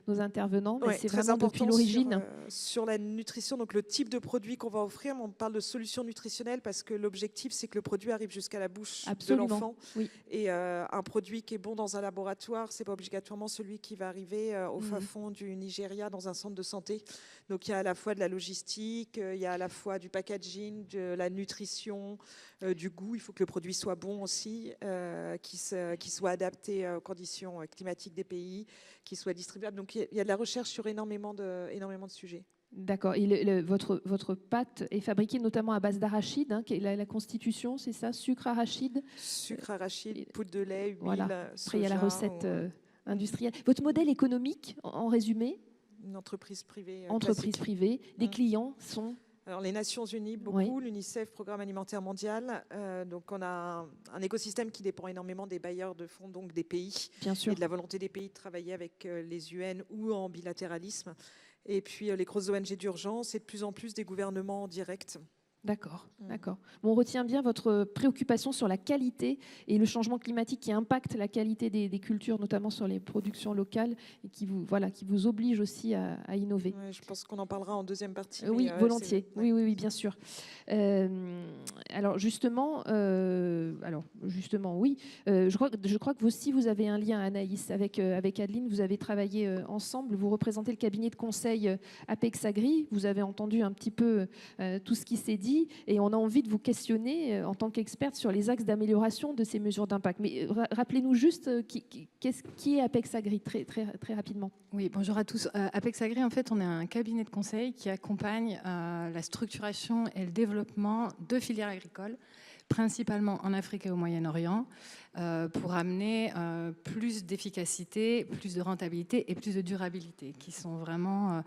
nos intervenants. Mais c'est vraiment depuis l'origine. Sur la nutrition, donc le type de produit qu'on va offrir, on parle de solutions nutritionnelles parce que l'objectif, c'est que le produit arrive jusqu'à la bouche de l'enfant. Oui. Et un produit qui est bon dans un laboratoire, c'est pas obligatoirement celui qui va arriver au fin fond du Nigeria dans un centre de santé. Donc il y a à la fois de la logistique, il y a à la fois du packaging, de la nutrition, du goût. Il faut que le produit soit bon aussi, qu'il soit adapté aux conditions climatiques des pays, qu'il soit distribuable. Donc il y a de la recherche sur énormément de sujets. D'accord. Et votre pâte est fabriquée notamment à base d'arachide, qui est la constitution, c'est ça? Sucre arachide. Sucre arachide, poudre de lait, huile, voilà. soja. Après, il y a la recette industrielle. Votre modèle économique, en résumé? Une entreprise privée. Entreprise privée. Les clients sont... Alors, les Nations Unies, beaucoup, l'UNICEF, Programme alimentaire mondial. Donc, on a un écosystème qui dépend énormément des bailleurs de fonds, donc des pays, bien sûr, et de la volonté des pays de travailler avec les UN ou en bilatéralisme. Et puis, les grosses ONG d'urgence et de plus en plus des gouvernements directs. D'accord, d'accord. Bon, on retient bien votre préoccupation sur la qualité et le changement climatique qui impacte la qualité des cultures, notamment sur les productions locales, et qui vous oblige aussi à innover. Ouais, je pense qu'on en parlera en deuxième partie. Oui, volontiers. Oui, bien sûr. Alors justement, oui. Je crois que vous aussi, vous avez un lien, Anaïs, avec Adeline. Vous avez travaillé ensemble. Vous représentez le cabinet de conseil Apex Agri. Vous avez entendu un petit peu tout ce qui s'est dit. Et on a envie de vous questionner en tant qu'experte sur les axes d'amélioration de ces mesures d'impact. Mais rappelez-nous juste qui est Apex Agri, très rapidement. Oui, bonjour à tous. Apex Agri, en fait, on est un cabinet de conseil qui accompagne la structuration et le développement de filières agricoles, principalement en Afrique et au Moyen-Orient, pour amener plus d'efficacité, plus de rentabilité et plus de durabilité, qui sont vraiment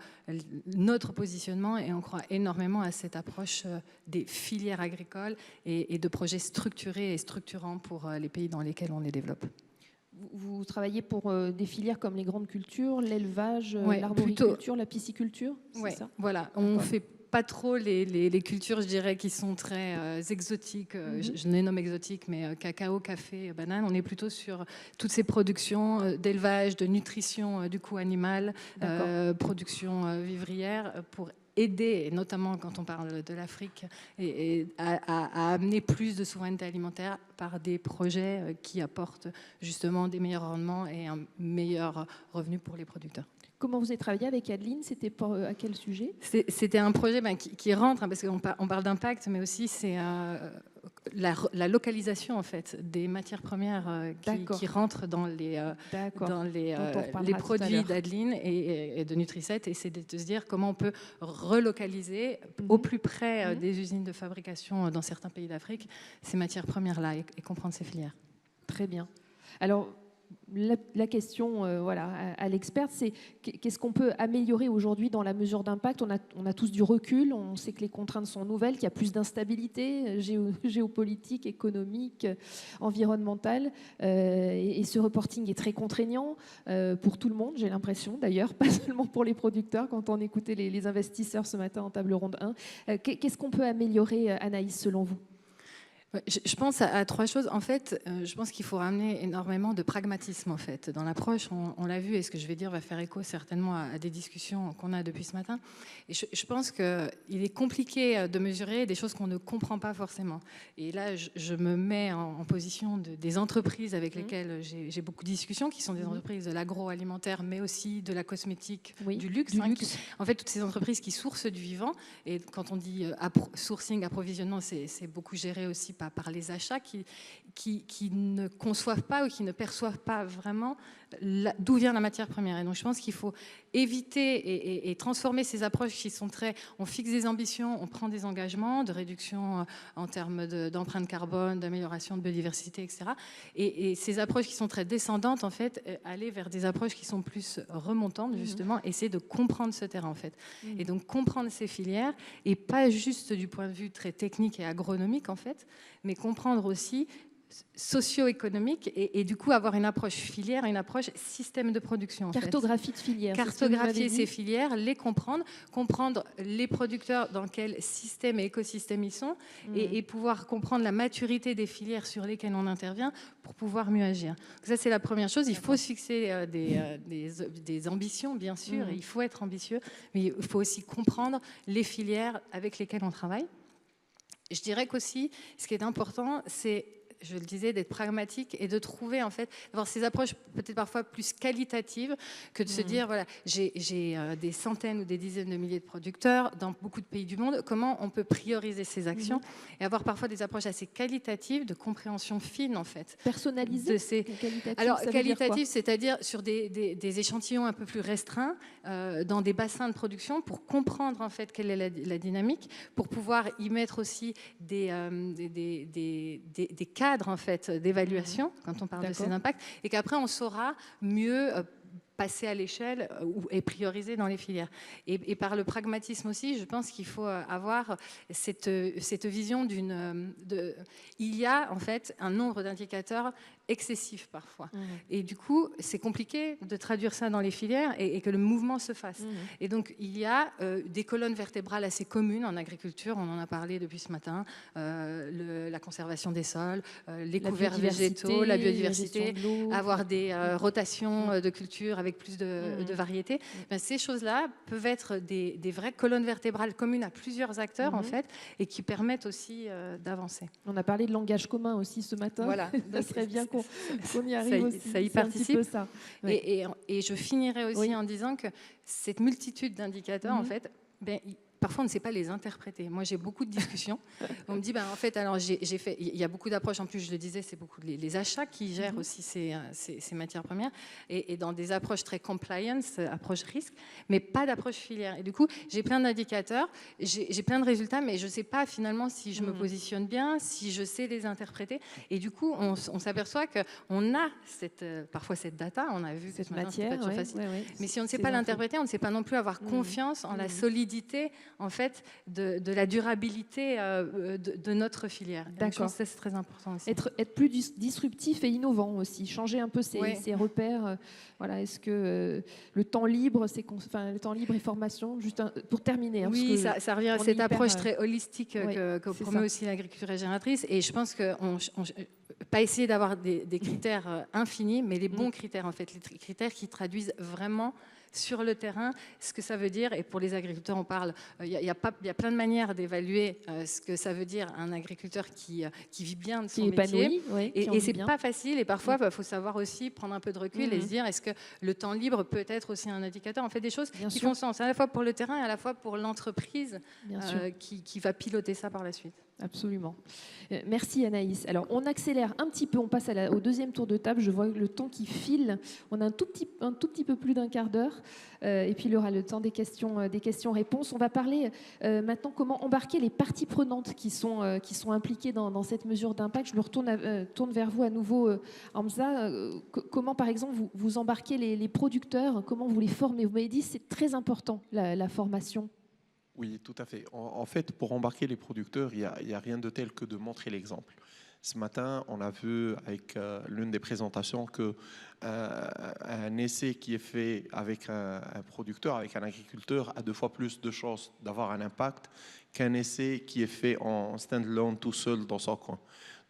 notre positionnement, et on croit énormément à cette approche des filières agricoles et de projets structurés et structurants pour les pays dans lesquels on les développe. Vous travaillez pour des filières comme les grandes cultures, l'élevage, l'arboriculture, la pisciculture, c'est ça ? Voilà, on fait pas trop les cultures, je dirais, qui sont très exotiques. Je les nomme exotiques, mais cacao, café, banane. On est plutôt sur toutes ces productions d'élevage, de nutrition du coup animal, production vivrière, pour aider, notamment quand on parle de l'Afrique, à amener plus de souveraineté alimentaire par des projets qui apportent justement des meilleurs rendements et un meilleur revenu pour les producteurs. Comment vous avez travaillé avec Adeline? C'était à quel sujet? C'était un projet qui rentre, parce qu'on parle d'impact, mais aussi c'est la localisation en fait des matières premières qui rentrent dans les produits d'Adeline et de Nutri7, et c'est de se dire comment on peut relocaliser au plus près des usines de fabrication dans certains pays d'Afrique ces matières premières-là et comprendre ces filières. Très bien. Alors, la question voilà, à l'experte, c'est qu'est-ce qu'on peut améliorer aujourd'hui dans la mesure d'impact. On a tous du recul, on sait que les contraintes sont nouvelles, qu'il y a plus d'instabilité géopolitique, économique, environnementale. Et ce reporting est très contraignant pour tout le monde, j'ai l'impression d'ailleurs, pas seulement pour les producteurs, quand on écoutait les investisseurs ce matin en table ronde 1. Qu'est-ce qu'on peut améliorer, Anaïs, selon vous ? Je pense à trois choses. En fait, je pense qu'il faut ramener énormément de pragmatisme en fait dans l'approche. On l'a vu, et ce que je vais dire va faire écho certainement à des discussions qu'on a depuis ce matin. Et je pense qu'il est compliqué de mesurer des choses qu'on ne comprend pas forcément. Et là, je me mets en position des entreprises avec lesquelles j'ai beaucoup de discussions, qui sont des entreprises de l'agroalimentaire, mais aussi de la cosmétique, du luxe. En fait, toutes ces entreprises qui sourcent du vivant. Et quand on dit sourcing, approvisionnement, c'est beaucoup géré aussi par les achats qui ne conçoivent pas ou qui ne perçoivent pas vraiment d'où vient la matière première. Et donc je pense qu'il faut éviter et transformer ces approches qui sont très... On fixe des ambitions, on prend des engagements de réduction en termes d'empreinte carbone, d'amélioration de biodiversité, etc. Et ces approches qui sont très descendantes, en fait, aller vers des approches qui sont plus remontantes, justement, essayer de comprendre ce terrain, en fait. Et donc comprendre ces filières, et pas juste du point de vue très technique et agronomique, en fait, mais comprendre aussi socio-économique et du coup avoir une approche filière, une approche système de production. Cartographie de filières. Cartographier ces filières, les comprendre les producteurs dans quel système et écosystème ils sont et pouvoir comprendre la maturité des filières sur lesquelles on intervient pour pouvoir mieux agir. Donc ça, c'est la première chose. Il faut se fixer des ambitions, bien sûr, et il faut être ambitieux, mais il faut aussi comprendre les filières avec lesquelles on travaille. Je dirais qu'aussi, ce qui est important, c'est, je le disais, d'être pragmatique et de trouver, en fait, d'avoir ces approches peut-être parfois plus qualitatives que de se dire, voilà, j'ai des centaines ou des dizaines de milliers de producteurs dans beaucoup de pays du monde, comment on peut prioriser ces actions et avoir parfois des approches assez qualitatives, de compréhension fine, en fait. Personnalisées. Alors, qualitative, c'est-à-dire sur des échantillons un peu plus restreints, dans des bassins de production, pour comprendre, en fait, quelle est la dynamique, pour pouvoir y mettre aussi des cadres en fait d'évaluation quand on parle de ces impacts, et qu'après on saura mieux passer à l'échelle et prioriser dans les filières. Et par le pragmatisme aussi, je pense qu'il faut avoir cette vision il y a en fait un nombre d'indicateurs excessif parfois. Et du coup, c'est compliqué de traduire ça dans les filières et que le mouvement se fasse. Et donc, il y a des colonnes vertébrales assez communes en agriculture, on en a parlé depuis ce matin, la conservation des sols, les couverts végétaux, la biodiversité, avoir des rotations de cultures avec plus de variétés. Ben, ces choses-là peuvent être des vraies colonnes vertébrales communes à plusieurs acteurs, en fait, et qui permettent aussi d'avancer. On a parlé de langage commun aussi ce matin. Voilà. Ça serait bien qu'on y arrive aussi. Ça y participe. Ça. Et je finirai aussi en disant que cette multitude d'indicateurs, en fait, parfois on ne sait pas les interpréter. Moi, j'ai beaucoup de discussions. On me dit, en fait, alors j'ai fait. Il y a beaucoup d'approches. En plus, je le disais, c'est beaucoup les achats qui gèrent aussi ces matières premières, et dans des approches très compliance, approche risque, mais pas d'approche filière. Et du coup, j'ai plein d'indicateurs, j'ai plein de résultats, mais je ne sais pas finalement si je me positionne bien, si je sais les interpréter. Et du coup, on s'aperçoit qu'on a parfois cette data. On a vu cette matin, matière, c'est pas toujours facile. Mais si on ne sait pas l'interpréter, on ne sait pas non plus avoir confiance en la solidité, en fait, de la durabilité de notre filière. D'accord. Je pense que c'est très important aussi. Être plus disruptif et innovant aussi, changer un peu ses repères. Voilà, est-ce que le temps libre, le temps libre et formation, juste pour terminer. Oui, ça revient à cette approche très holistique que promeut aussi l'agriculture régénératrice. Et je pense que pas essayer d'avoir des critères infinis, mais les bons critères, en fait, les critères qui traduisent vraiment sur le terrain ce que ça veut dire. Et pour les agriculteurs, on parle, il y a plein de manières d'évaluer ce que ça veut dire un agriculteur qui vit bien de son métier. Et c'est pas facile. Et parfois, il faut savoir aussi prendre un peu de recul et se dire, est-ce que le temps libre peut être aussi un indicateur? On fait des choses qui font sens, à la fois pour le terrain et à la fois pour l'entreprise qui va piloter ça par la suite. Absolument. Merci Anaïs. Alors on accélère un petit peu, on passe au deuxième tour de table. Je vois le temps qui file. On a un tout petit peu plus d'un quart d'heure. Et puis il y aura le temps des questions-réponses. On va parler maintenant comment embarquer les parties prenantes qui sont impliquées dans cette mesure d'impact. Je me tourne vers vous à nouveau, Hamza. Comment par exemple vous embarquez les producteurs, comment vous les formez? Vous m'avez dit c'est très important la formation. Oui, tout à fait. En fait, pour embarquer les producteurs, il y a rien de tel que de montrer l'exemple. Ce matin, on a vu avec l'une des présentations que un essai qui est fait avec un producteur, avec un agriculteur, a 2 fois plus de chances d'avoir un impact qu'un essai qui est fait en stand-alone tout seul dans son coin.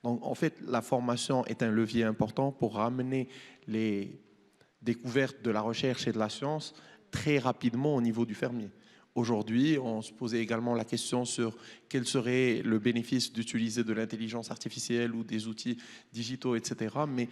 Donc, en fait, la formation est un levier important pour ramener les découvertes de la recherche et de la science très rapidement au niveau du fermier. Aujourd'hui, on se posait également la question sur quel serait le bénéfice d'utiliser de l'intelligence artificielle ou des outils digitaux, etc. Mais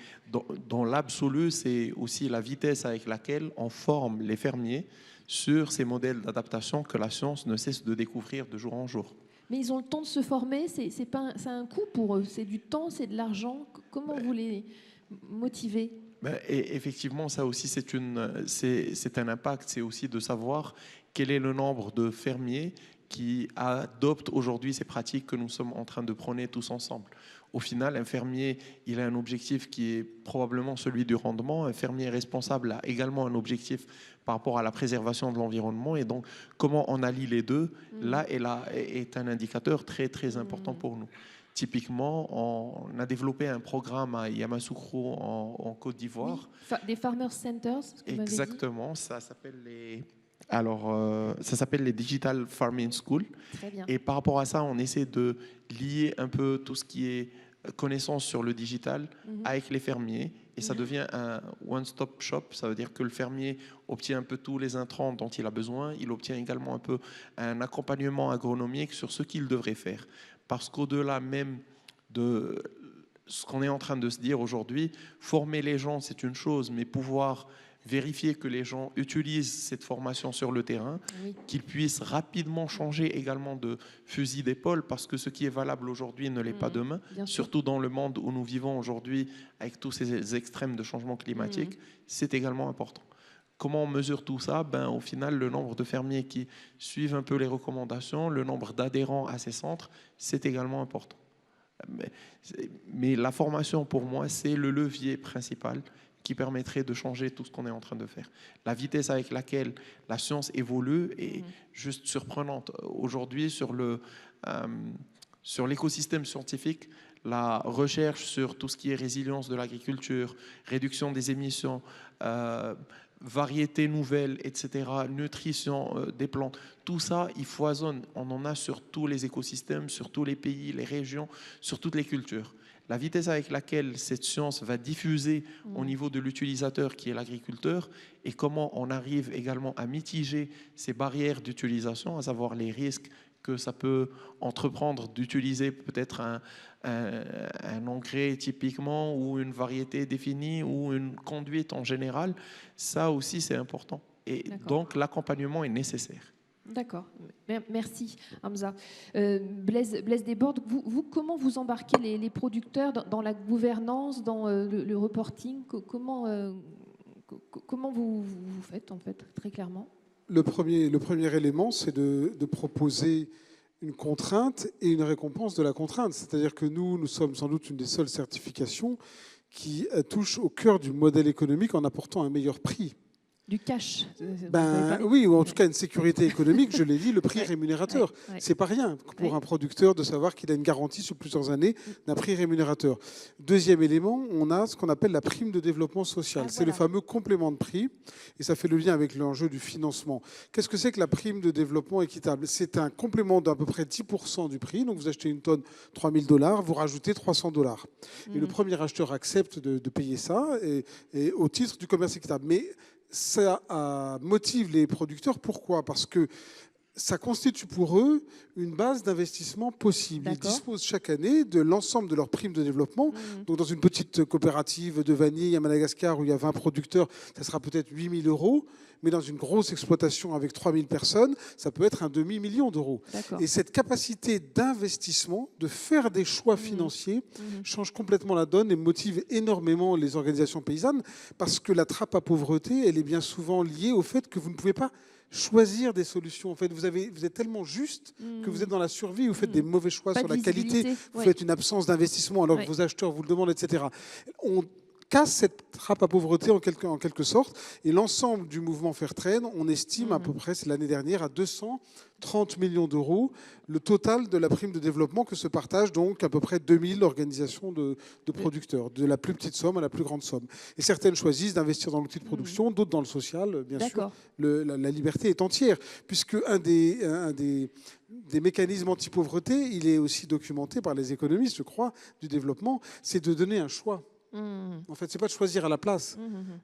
dans l'absolu, c'est aussi la vitesse avec laquelle on forme les fermiers sur ces modèles d'adaptation que la science ne cesse de découvrir de jour en jour. Mais ils ont le temps de se former, c'est un coût pour eux, c'est du temps, c'est de l'argent. Comment vous les motivez? Et effectivement, ça aussi, c'est un impact. C'est aussi de savoir quel est le nombre de fermiers qui adoptent aujourd'hui ces pratiques que nous sommes en train de prôner tous ensemble. Au final, un fermier, il a un objectif qui est probablement celui du rendement. Un fermier responsable a également un objectif par rapport à la préservation de l'environnement. Et donc, comment on allie les deux, là est un indicateur très, très important pour nous. Typiquement, on a développé un programme à Yamoussoukro en Côte d'Ivoire. Oui, des Farmers Centers, ce que exactement, ça s'appelle les Digital Farming School. Très bien. Et par rapport à ça, on essaie de lier un peu tout ce qui est connaissance sur le digital avec les fermiers. Et ça devient un one-stop shop. Ça veut dire que le fermier obtient un peu tous les intrants dont il a besoin. Il obtient également un peu un accompagnement agronomique sur ce qu'il devrait faire. Parce qu'au-delà même de ce qu'on est en train de se dire aujourd'hui, former les gens, c'est une chose, mais pouvoir vérifier que les gens utilisent cette formation sur le terrain, qu'ils puissent rapidement changer également de fusil d'épaule, parce que ce qui est valable aujourd'hui ne l'est pas demain, surtout dans le monde où nous vivons aujourd'hui avec tous ces extrêmes de changement climatique, c'est également important. Comment on mesure tout ça? Au final, le nombre de fermiers qui suivent un peu les recommandations, le nombre d'adhérents à ces centres, c'est également important. Mais la formation, pour moi, c'est le levier principal qui permettrait de changer tout ce qu'on est en train de faire. La vitesse avec laquelle la science évolue est juste surprenante. Aujourd'hui, sur l'écosystème scientifique, la recherche sur tout ce qui est résilience de l'agriculture, réduction des émissions, variétés nouvelles, etc., nutrition des plantes, tout ça, il foisonne. On en a sur tous les écosystèmes, sur tous les pays, les régions, sur toutes les cultures. La vitesse avec laquelle cette science va diffuser au niveau de l'utilisateur qui est l'agriculteur et comment on arrive également à mitiger ces barrières d'utilisation, à savoir les risques que ça peut entreprendre d'utiliser peut-être un engrais typiquement ou une variété définie ou une conduite en général, ça aussi c'est important. Et donc l'accompagnement est nécessaire. D'accord, merci Hamza. Blaise Desbordes, vous, comment vous embarquez les producteurs dans la gouvernance, dans le reporting? Comment vous faites en fait, très clairement? Le premier élément, c'est de proposer une contrainte et une récompense de la contrainte. C'est-à-dire que nous sommes sans doute une des seules certifications qui touche au cœur du modèle économique en apportant un meilleur prix. Du cash. Oui, ou en tout cas une sécurité économique, je l'ai dit, le prix rémunérateur. C'est pas rien pour un producteur de savoir qu'il a une garantie sur plusieurs années d'un prix rémunérateur. Deuxième élément, on a ce qu'on appelle la prime de développement social. C'est le fameux complément de prix et ça fait le lien avec l'enjeu du financement. Qu'est-ce que c'est que la prime de développement équitable? C'est un complément d'à peu près 10% du prix. Donc vous achetez une tonne, $3 000, vous rajoutez $300. Et le premier acheteur accepte de payer ça et au titre du commerce équitable. Mais ça motive les producteurs. Pourquoi? Parce que ça constitue pour eux une base d'investissement possible. Ils disposent chaque année de l'ensemble de leurs primes de développement. Donc dans une petite coopérative de vanille à Madagascar où il y a 20 producteurs, ça sera peut-être 8 000 €. mais dans une grosse exploitation avec 3000 personnes, ça peut être un demi-million d'euros. Et cette capacité d'investissement, de faire des choix financiers, change complètement la donne et motive énormément les organisations paysannes, parce que la trappe à pauvreté, elle est bien souvent liée au fait que vous ne pouvez pas choisir des solutions. En fait, vous êtes tellement juste que vous êtes dans la survie, vous faites des mauvais choix sur la qualité, vous faites une absence d'investissement alors que vos acheteurs vous le demandent, etc. On casse cette trappe à pauvreté en quelque sorte, et l'ensemble du mouvement Fairtrade, on estime à peu près, c'est l'année dernière, à 230 millions d'euros, le total de la prime de développement que se partagent donc à peu près 2000 organisations de producteurs, de la plus petite somme à la plus grande somme. Et certaines choisissent d'investir dans l'outil de production, d'autres dans le social, bien sûr. La liberté est entière, puisque un des mécanismes anti-pauvreté, il est aussi documenté par les économistes, je crois, du développement, c'est de donner un choix. En fait, c'est pas de choisir à la place.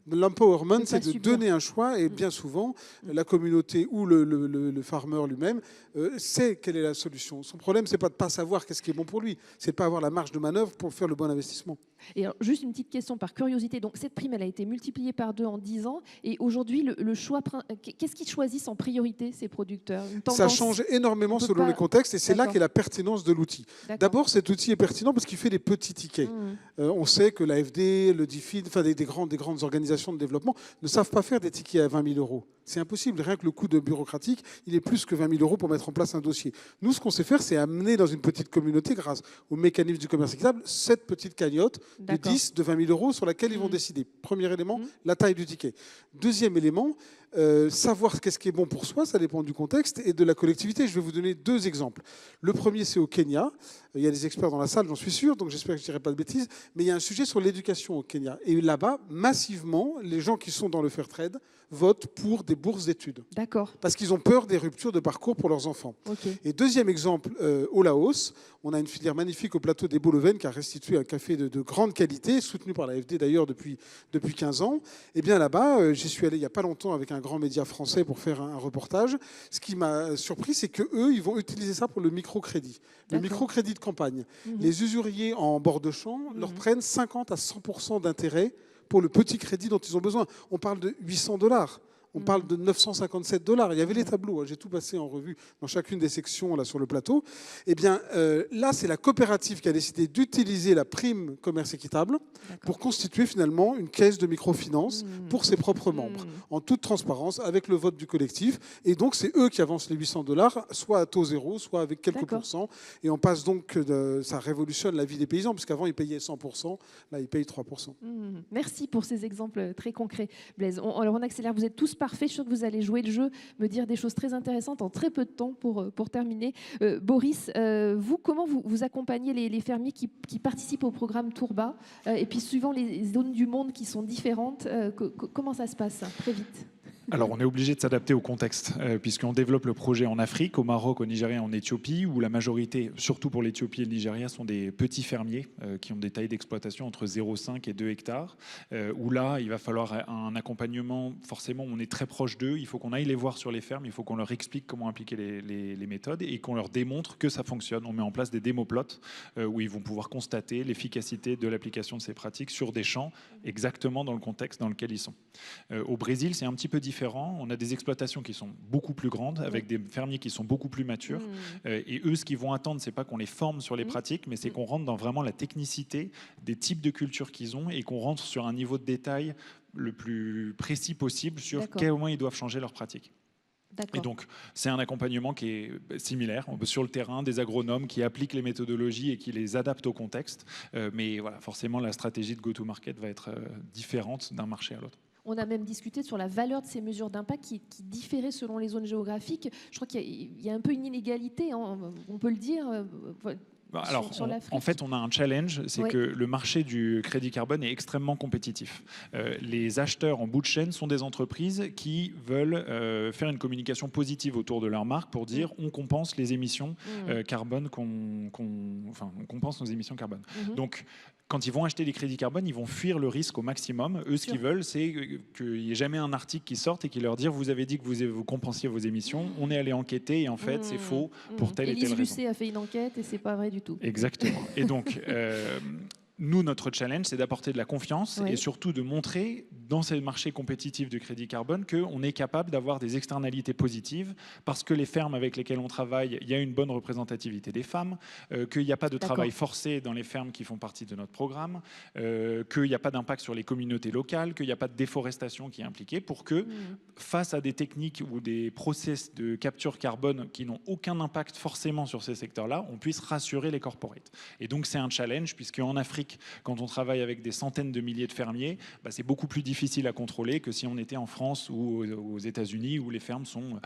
L'empowerment, c'est de donner un choix, et bien souvent, la communauté ou le farmer lui-même sait quelle est la solution. Son problème, c'est pas de pas savoir qu'est-ce qui est bon pour lui, c'est de pas avoir la marge de manœuvre pour faire le bon investissement. Et alors, juste une petite question par curiosité. Donc, cette prime, elle a été multipliée par 2 en 10 ans. Et aujourd'hui, le choix, qu'est-ce qu'ils choisissent en priorité, ces producteurs? Ça change énormément selon les contextes, et c'est là qu'est la pertinence de l'outil. D'abord, cet outil est pertinent parce qu'il fait des petits tickets. On sait que l'AFD, le DFID, enfin des grandes organisations de développement ne savent pas faire des tickets à 20 000 euros. C'est impossible. Rien que le coût de bureaucratique, il est plus que 20 000 euros pour mettre en place un dossier. Nous, ce qu'on sait faire, c'est amener dans une petite communauté, grâce au mécanisme du commerce équitable, cette petite cagnotte de 10, de 20 000 euros sur laquelle ils vont décider. Premier élément, la taille du ticket. Deuxième élément, savoir qu'est-ce qui est bon pour soi, ça dépend du contexte et de la collectivité. Je vais vous donner 2 exemples. Le premier, c'est au Kenya. Il y a des experts dans la salle, j'en suis sûr, donc j'espère que je ne dirai pas de bêtises. Mais il y a un sujet sur l'éducation au Kenya. Et là-bas, massivement, les gens qui sont dans le Fairtrade votent pour des bourses d'études. D'accord. Parce qu'ils ont peur des ruptures de parcours pour leurs enfants. Et deuxième exemple, au Laos, on a une filière magnifique au plateau des Beaux-Leven qui a restitué un café de grande qualité, soutenu par l'AFD d'ailleurs depuis 15 ans. Et bien là-bas, j'y suis allé il n'y a pas longtemps avec un grand média français pour faire un reportage. Ce qui m'a surpris, c'est qu'eux, ils vont utiliser ça pour le microcrédit. Le microcrédit de campagne. Les usuriers en bord de champ leur prennent 50 à 100% d'intérêt pour le petit crédit dont ils ont besoin. On parle de $800. On parle de $957. Il y avait les tableaux, j'ai tout passé en revue dans chacune des sections là sur le plateau. Eh bien, là, c'est la coopérative qui a décidé d'utiliser la prime commerce équitable pour constituer finalement une caisse de microfinance pour ses propres membres, en toute transparence, avec le vote du collectif. Et donc, c'est eux qui avancent les $800, soit à taux zéro, soit avec quelques pourcents. Et on passe donc, ça révolutionne la vie des paysans, puisqu'avant, ils payaient 100%, là, ils payent 3%. Merci pour ces exemples très concrets, Blaise. Alors, on accélère, vous êtes tous parfaits. Je suis sûre que vous allez jouer le jeu, me dire des choses très intéressantes en très peu de temps pour terminer. Boris, vous, comment vous accompagnez les fermiers qui participent au programme Tourba et puis suivant les zones du monde qui sont différentes, comment ça se passe très vite? Alors, on est obligé de s'adapter au contexte, puisqu'on développe le projet en Afrique, au Maroc, au Nigeria, en Éthiopie, où la majorité, surtout pour l'Éthiopie et le Nigeria, sont des petits fermiers qui ont des tailles d'exploitation entre 0,5 et 2 hectares, où là, il va falloir un accompagnement. Forcément, on est très proche d'eux, il faut qu'on aille les voir sur les fermes, il faut qu'on leur explique comment appliquer les méthodes et qu'on leur démontre que ça fonctionne. On met en place des démoplots où ils vont pouvoir constater l'efficacité de l'application de ces pratiques sur des champs exactement dans le contexte dans lequel ils sont. Au Brésil, c'est un petit peu différent. On a des exploitations qui sont beaucoup plus grandes, avec des fermiers qui sont beaucoup plus matures. Et eux, ce qu'ils vont attendre, c'est pas qu'on les forme sur les pratiques, mais c'est qu'on rentre dans vraiment la technicité des types de cultures qu'ils ont et qu'on rentre sur un niveau de détail le plus précis possible sur comment ils doivent changer leurs pratiques. Et donc, c'est un accompagnement qui est similaire sur le terrain, des agronomes qui appliquent les méthodologies et qui les adaptent au contexte. Mais voilà, forcément, la stratégie de go-to-market va être différente d'un marché à l'autre. On a même discuté sur la valeur de ces mesures d'impact qui différaient selon les zones géographiques. Je crois qu'il y a un peu une inégalité, hein, on peut le dire. Alors, en fait, on a un challenge, c'est que le marché du crédit carbone est extrêmement compétitif. Les acheteurs en bout de chaîne sont des entreprises qui veulent faire une communication positive autour de leur marque pour dire on compense les émissions carbone, on compense nos émissions carbone. Donc, quand ils vont acheter des crédits carbone, ils vont fuir le risque au maximum. Eux, ce qu'ils veulent, c'est qu'il n'y ait jamais un article qui sorte et qui leur dise vous avez dit que vous compensiez vos émissions, on est allé enquêter et en fait, c'est faux pour telle et telle raison. Élise Lucet a fait une enquête et c'est pas vrai du tout. Exactement. Et donc, nous, notre challenge, c'est d'apporter de la confiance et surtout de montrer dans ces marchés compétitifs du crédit carbone qu'on est capable d'avoir des externalités positives parce que les fermes avec lesquelles on travaille, il y a une bonne représentativité des femmes, qu'il n'y a pas de travail forcé dans les fermes qui font partie de notre programme, qu'il n'y a pas d'impact sur les communautés locales, qu'il n'y a pas de déforestation qui est impliquée pour que, face à des techniques ou des process de capture carbone qui n'ont aucun impact forcément sur ces secteurs-là, on puisse rassurer les corporates. Et donc c'est un challenge, puisque en Afrique, quand on travaille avec des centaines de milliers de fermiers, c'est beaucoup plus difficile à contrôler que si on était en France ou aux États-Unis, où les fermes sont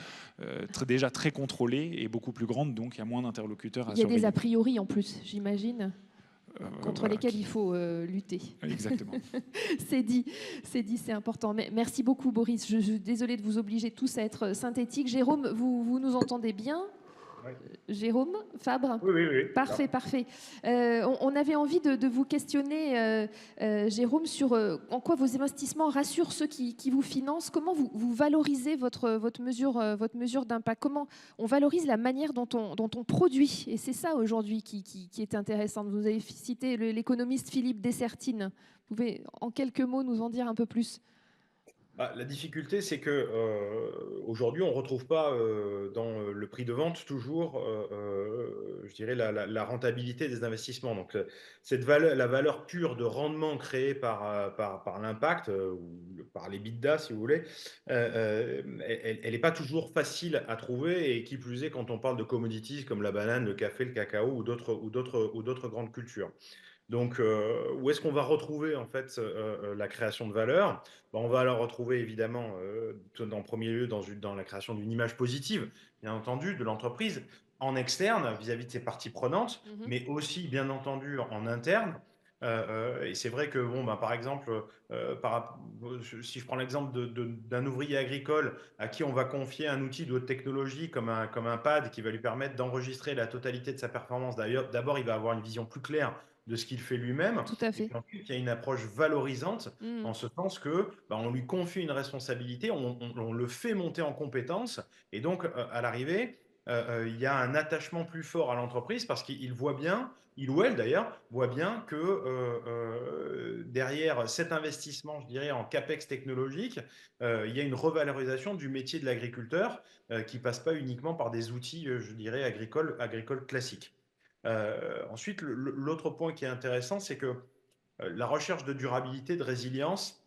déjà très contrôlées et beaucoup plus grandes, donc il y a moins d'interlocuteurs à surveiller. Il y a des a priori en plus, j'imagine, contre lesquels il faut lutter. Exactement. C'est dit, c'est important. Mais merci beaucoup, Boris. Je suis désolée de vous obliger tous à être synthétiques. Jérôme, vous nous entendez bien ? Oui. Jérôme, Fabre ? Oui. Parfait. On avait envie de vous questionner, Jérôme, sur en quoi vos investissements rassurent ceux qui vous financent. Comment vous valorisez votre mesure d'impact ? Comment on valorise la manière dont on produit ? Et c'est ça aujourd'hui qui est intéressant. Vous avez cité l'économiste Philippe Dessertine. Vous pouvez en quelques mots nous en dire un peu plus ? La difficulté, c'est que aujourd'hui, on ne retrouve pas dans le prix de vente toujours, je dirais, la rentabilité des investissements. Donc, la valeur pure de rendement créée par l'impact, ou par l'EBITDA, si vous voulez, elle n'est pas toujours facile à trouver. Et qui plus est, quand on parle de commodities comme la banane, le café, le cacao ou d'autres grandes cultures. Donc, où est-ce qu'on va retrouver en fait la création de valeur ? On va la retrouver évidemment en premier lieu dans la création d'une image positive, bien entendu, de l'entreprise en externe vis-à-vis de ses parties prenantes, mais aussi bien entendu en interne. Et c'est vrai que, par exemple, si je prends l'exemple d'un ouvrier agricole à qui on va confier un outil de haute technologie comme un pad qui va lui permettre d'enregistrer la totalité de sa performance. D'ailleurs, d'abord, il va avoir une vision plus claire de ce qu'il fait lui-même. Tout à fait. Et puis ensuite, il y a une approche valorisante en ce sens que on lui confie une responsabilité, on le fait monter en compétences, et donc à l'arrivée, il y a un attachement plus fort à l'entreprise parce qu'il voit bien, il ou elle d'ailleurs, voit bien que derrière cet investissement, je dirais, en CAPEX technologique, il y a une revalorisation du métier de l'agriculteur qui passe pas uniquement par des outils, je dirais, agricoles classiques. Ensuite, l'autre point qui est intéressant, c'est que la recherche de durabilité, de résilience,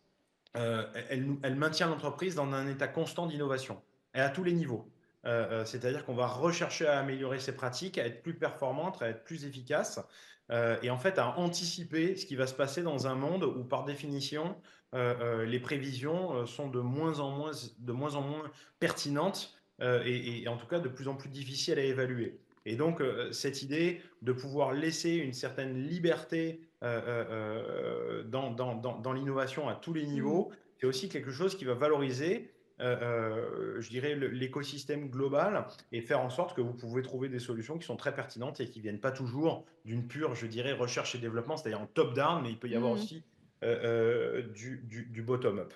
elle maintient l'entreprise dans un état constant d'innovation, et à tous les niveaux. C'est-à-dire qu'on va rechercher à améliorer ses pratiques, à être plus performante, à être plus efficace, et en fait à anticiper ce qui va se passer dans un monde où, par définition, les prévisions sont de moins en moins pertinentes, et en tout cas de plus en plus difficiles à évaluer. Et donc, cette idée de pouvoir laisser une certaine liberté dans l'innovation à tous les niveaux, c'est aussi quelque chose qui va valoriser, je dirais, l'écosystème global et faire en sorte que vous pouvez trouver des solutions qui sont très pertinentes et qui ne viennent pas toujours d'une pure, je dirais, recherche et développement, c'est-à-dire en top-down, mais il peut y avoir aussi du bottom-up.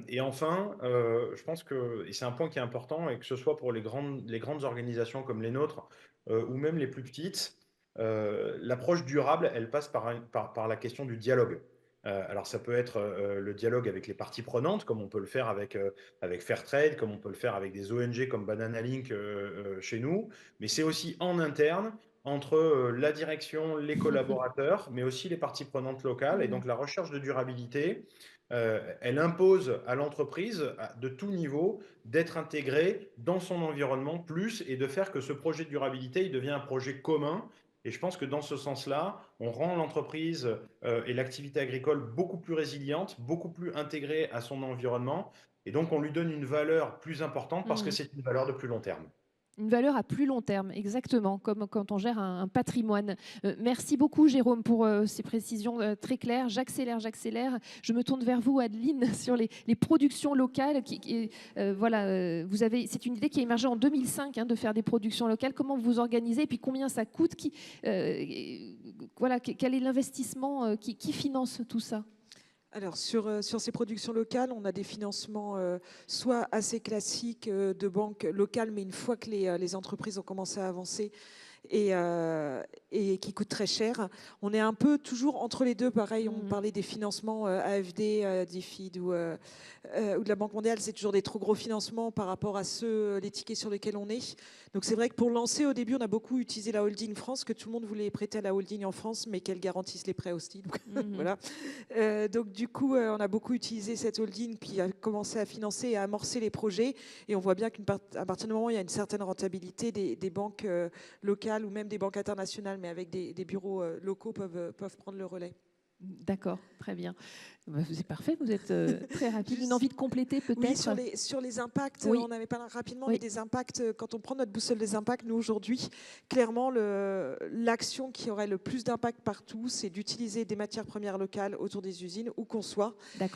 Et enfin, je pense que, et c'est un point qui est important, et que ce soit pour les grandes organisations comme les nôtres ou même les plus petites, l'approche durable, elle passe par la question du dialogue. Alors ça peut être le dialogue avec les parties prenantes, comme on peut le faire avec Fairtrade, comme on peut le faire avec des ONG comme Banana Link chez nous, mais c'est aussi en interne, entre la direction, les collaborateurs, mais aussi les parties prenantes locales. Et donc la recherche de durabilité, elle impose à l'entreprise, de tout niveau, d'être intégrée dans son environnement plus, et de faire que ce projet de durabilité, il devient un projet commun. Et je pense que dans ce sens-là, on rend l'entreprise et l'activité agricole beaucoup plus résiliente, beaucoup plus intégrée à son environnement. Et donc, on lui donne une valeur plus importante parce que c'est une valeur de plus long terme. Une valeur à plus long terme, exactement, comme quand on gère un patrimoine. Merci beaucoup, Jérôme, pour ces précisions très claires. J'accélère. Je me tourne vers vous, Adeline, sur les productions locales. C'est une idée qui a émergé en 2005, de faire des productions locales. Comment vous organisez et puis combien ça coûte quel est l'investissement qui finance tout ça ? Alors, sur ces productions locales, on a des financements soit assez classiques de banques locales, mais une fois que les entreprises ont commencé à avancer, et qui coûtent très cher. On est un peu toujours entre les deux. Pareil, on parlait des financements AFD, DFID ou de la Banque mondiale. C'est toujours des trop gros financements par rapport à les tickets sur lesquels on est. Donc c'est vrai que pour lancer, au début, on a beaucoup utilisé la holding France, que tout le monde voulait prêter à la holding en France, mais qu'elle garantisse les prêts aussi. Donc, voilà. Donc du coup, on a beaucoup utilisé cette holding qui a commencé à financer et à amorcer les projets. Et on voit bien qu'à partir du moment où il y a une certaine rentabilité, des banques locales ou même des banques internationales, mais avec des bureaux locaux, peuvent prendre le relais. D'accord, très bien. C'est parfait, vous êtes très rapide. Une envie de compléter peut-être? Oui, sur les impacts, oui. on avait parlé rapidement, oui. mais des impacts, quand on prend notre boussole des impacts, nous aujourd'hui, clairement, l'action qui aurait le plus d'impact partout, c'est d'utiliser des matières premières locales autour des usines, où qu'on soit,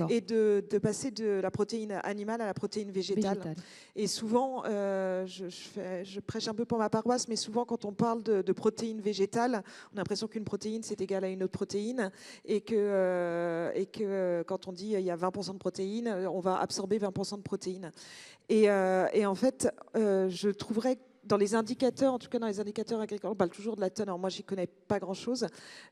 et de passer de la protéine animale à la protéine végétale. Et souvent, je prêche un peu pour ma paroisse, mais souvent quand on parle de protéines végétales, on a l'impression qu'une protéine, c'est égal à une autre protéine, et que quand on dit il y a 20% de protéines, on va absorber 20% de protéines. Et en fait, je trouverais dans les indicateurs, en tout cas dans les indicateurs agricoles, on parle toujours de la tonne. Alors moi, j'y connais pas grand-chose,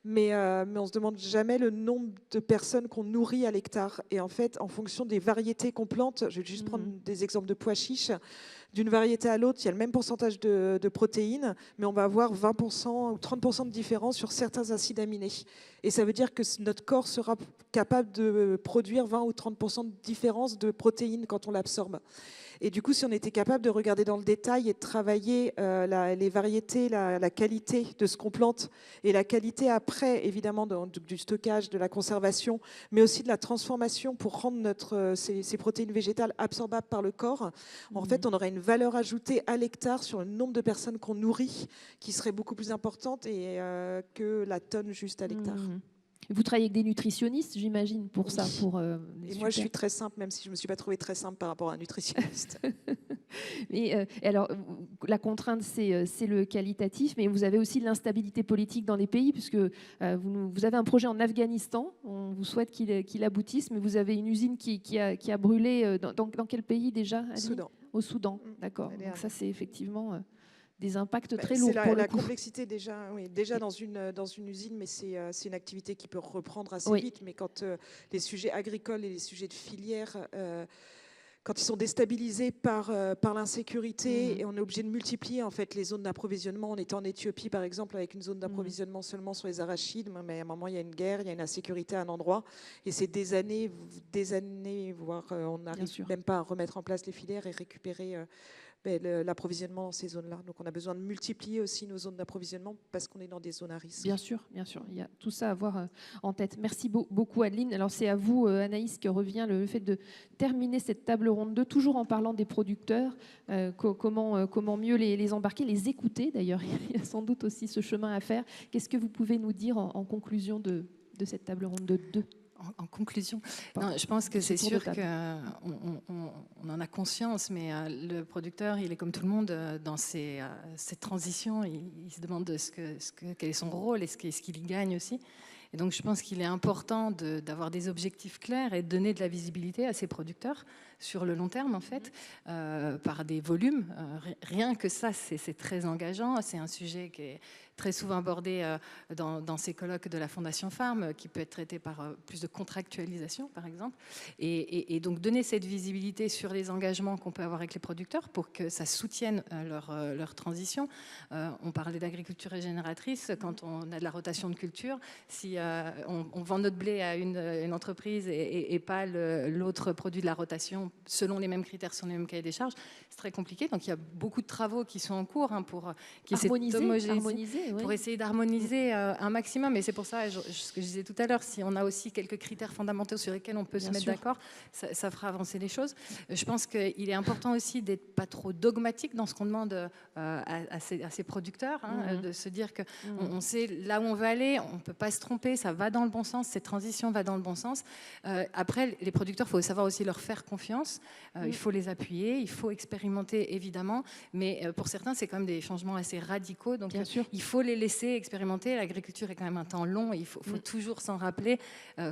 mais on se demande jamais le nombre de personnes qu'on nourrit à l'hectare. Et en fait, en fonction des variétés qu'on plante, je vais juste prendre des exemples de pois chiches. D'une variété à l'autre, il y a le même pourcentage de protéines, mais on va avoir 20% ou 30% de différence sur certains acides aminés. Et ça veut dire que notre corps sera capable de produire 20 ou 30% de différence de protéines quand on l'absorbe. Et du coup, si on était capable de regarder dans le détail et de travailler les variétés, la qualité de ce qu'on plante et la qualité après, évidemment, du stockage, de la conservation, mais aussi de la transformation pour rendre ces protéines végétales absorbables par le corps, en fait, on aurait une valeur ajoutée à l'hectare sur le nombre de personnes qu'on nourrit qui serait beaucoup plus importante que la tonne juste à l'hectare. Vous travaillez avec des nutritionnistes, j'imagine, pour ça. Et moi, je suis très simple, même si je ne me suis pas trouvée très simple par rapport à un nutritionniste. Et alors, la contrainte, c'est le qualitatif, mais vous avez aussi l'instabilité politique dans les pays, puisque vous avez un projet en Afghanistan, on vous souhaite qu'il aboutisse, mais vous avez une usine qui a brûlé dans quel pays déjà, Aline ? Soudan. Au Soudan, d'accord. Donc ça, c'est effectivement des impacts très lourds. C'est la complexité déjà dans une usine, mais c'est une activité qui peut reprendre assez vite. Mais quand les sujets agricoles et les sujets de filière, quand ils sont déstabilisés par l'insécurité, et on est obligé de multiplier en fait les zones d'approvisionnement. On était en Éthiopie par exemple avec une zone d'approvisionnement seulement sur les arachides, mais à un moment il y a une guerre, il y a une insécurité à un endroit, et c'est des années, voire on n'arrive même pas à remettre en place les filières et récupérer l'approvisionnement dans ces zones-là. Donc on a besoin de multiplier aussi nos zones d'approvisionnement parce qu'on est dans des zones à risque. Bien sûr, il y a tout ça à avoir en tête. Merci beaucoup Adeline. Alors c'est à vous Anaïs que revient le fait de terminer cette table ronde 2, toujours en parlant des producteurs, comment mieux les embarquer, les écouter d'ailleurs. Il y a sans doute aussi ce chemin à faire. Qu'est-ce que vous pouvez nous dire en conclusion de cette table ronde 2 ? En conclusion, non, je pense que c'est sûr qu'on en a conscience, mais le producteur, il est comme tout le monde dans cette transition. Il se demande quel est son rôle et ce qu'il y gagne aussi. Et donc, je pense qu'il est important d'avoir des objectifs clairs et de donner de la visibilité à ces producteurs sur le long terme, en fait, par des volumes. Rien que ça, c'est très engageant. C'est un sujet qui est très souvent abordé dans ces colloques de la Fondation Farm, qui peut être traité par plus de contractualisation, par exemple. Et donc, donner cette visibilité sur les engagements qu'on peut avoir avec les producteurs pour que ça soutienne leur transition. On parlait d'agriculture régénératrice. Quand on a de la rotation de culture, si on vend notre blé à une entreprise et pas l'autre produit de la rotation selon les mêmes critères, sur les mêmes cahiers des charges, c'est très compliqué. Donc il y a beaucoup de travaux qui sont en cours pour essayer d'harmoniser un maximum. Et c'est pour ça, ce que je disais tout à l'heure, si on a aussi quelques critères fondamentaux sur lesquels on peut se mettre d'accord, ça fera avancer les choses. Je pense qu'il est important aussi d'être pas trop dogmatique dans ce qu'on demande à ces producteurs, de se dire qu'on sait là où on veut aller, on ne peut pas se tromper, ça va dans le bon sens, cette transition va dans le bon sens. Après, les producteurs, il faut savoir aussi leur faire confiance commencent. Il faut les appuyer, il faut expérimenter évidemment, mais pour certains c'est quand même des changements assez radicaux, donc il faut les laisser expérimenter. L'agriculture est quand même un temps long, il faut toujours s'en rappeler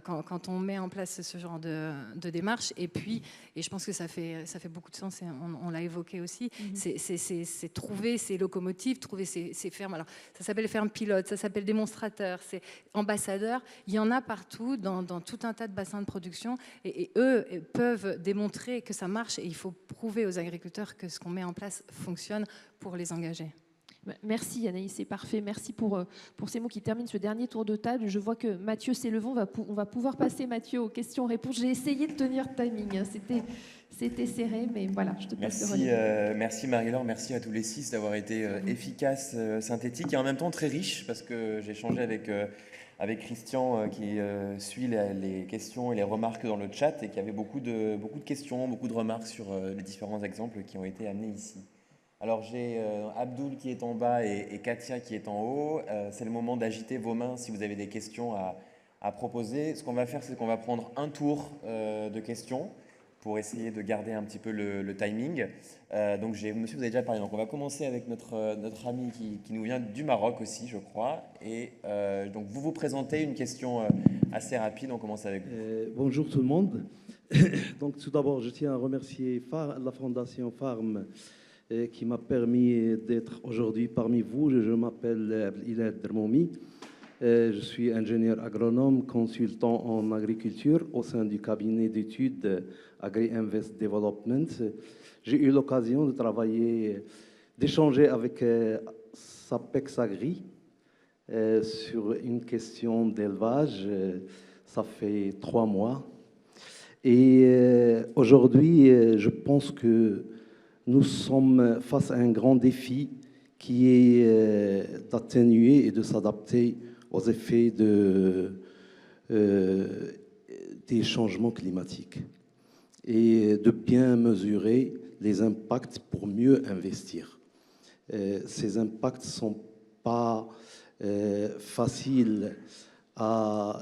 quand on met en place ce genre de démarche. Et puis, et je pense que ça fait beaucoup de sens, et on l'a évoqué aussi, c'est trouver ces locomotives, trouver ces fermes. Alors ça s'appelle ferme pilote, ça s'appelle démonstrateur, c'est ambassadeur. Il y en a partout dans tout un tas de bassins de production, et eux peuvent démontrer que ça marche, et il faut prouver aux agriculteurs que ce qu'on met en place fonctionne pour les engager. Merci Anaïs, c'est parfait. Merci pour ces mots qui terminent ce dernier tour de table. Je vois que Mathieu s'est levé. On va pouvoir passer, Mathieu, aux questions-réponses. J'ai essayé de tenir le timing. C'était serré, mais voilà, je te passe le relais. Merci Marie-Laure, merci à tous les 6 d'avoir été efficaces, synthétiques et en même temps très riches, parce que j'ai échangé avec Christian qui suit les questions et les remarques dans le chat, et qui avait beaucoup de questions, beaucoup de remarques sur les différents exemples qui ont été amenés ici. Alors j'ai Abdoul qui est en bas et Katia qui est en haut. C'est le moment d'agiter vos mains si vous avez des questions à proposer. Ce qu'on va faire, c'est qu'on va prendre un tour de questions pour essayer de garder un petit peu le timing. Donc monsieur, vous avez déjà parlé, donc on va commencer avec notre ami qui nous vient du Maroc aussi, je crois. Et donc vous vous présentez, une question assez rapide, on commence avec vous. Bonjour tout le monde. Donc tout d'abord, je tiens à remercier la Fondation Farm qui m'a permis d'être aujourd'hui parmi vous. Je m'appelle Ilad Dermoumi. Je suis ingénieur agronome, consultant en agriculture au sein du cabinet d'études Agri-Invest Development. J'ai eu l'occasion de travailler, d'échanger avec Sapex Agri sur une question d'élevage. Ça fait 3 mois. Et aujourd'hui, je pense que nous sommes face à un grand défi qui est d'atténuer et de s'adapter aux effets des changements climatiques et de bien mesurer les impacts pour mieux investir. Ces impacts ne sont pas faciles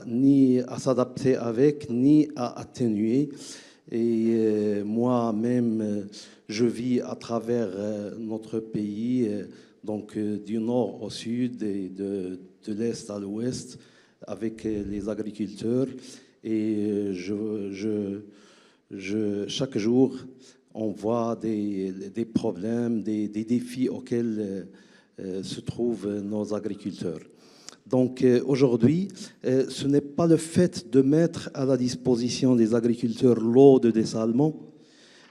ni à s'adapter avec, ni à atténuer. Et moi-même, je vis à travers notre pays, donc du nord au sud et de l'est à l'ouest, avec les agriculteurs. Et chaque jour, on voit des problèmes, des défis auxquels se trouvent nos agriculteurs. Donc aujourd'hui, ce n'est pas le fait de mettre à la disposition des agriculteurs l'eau de dessalement,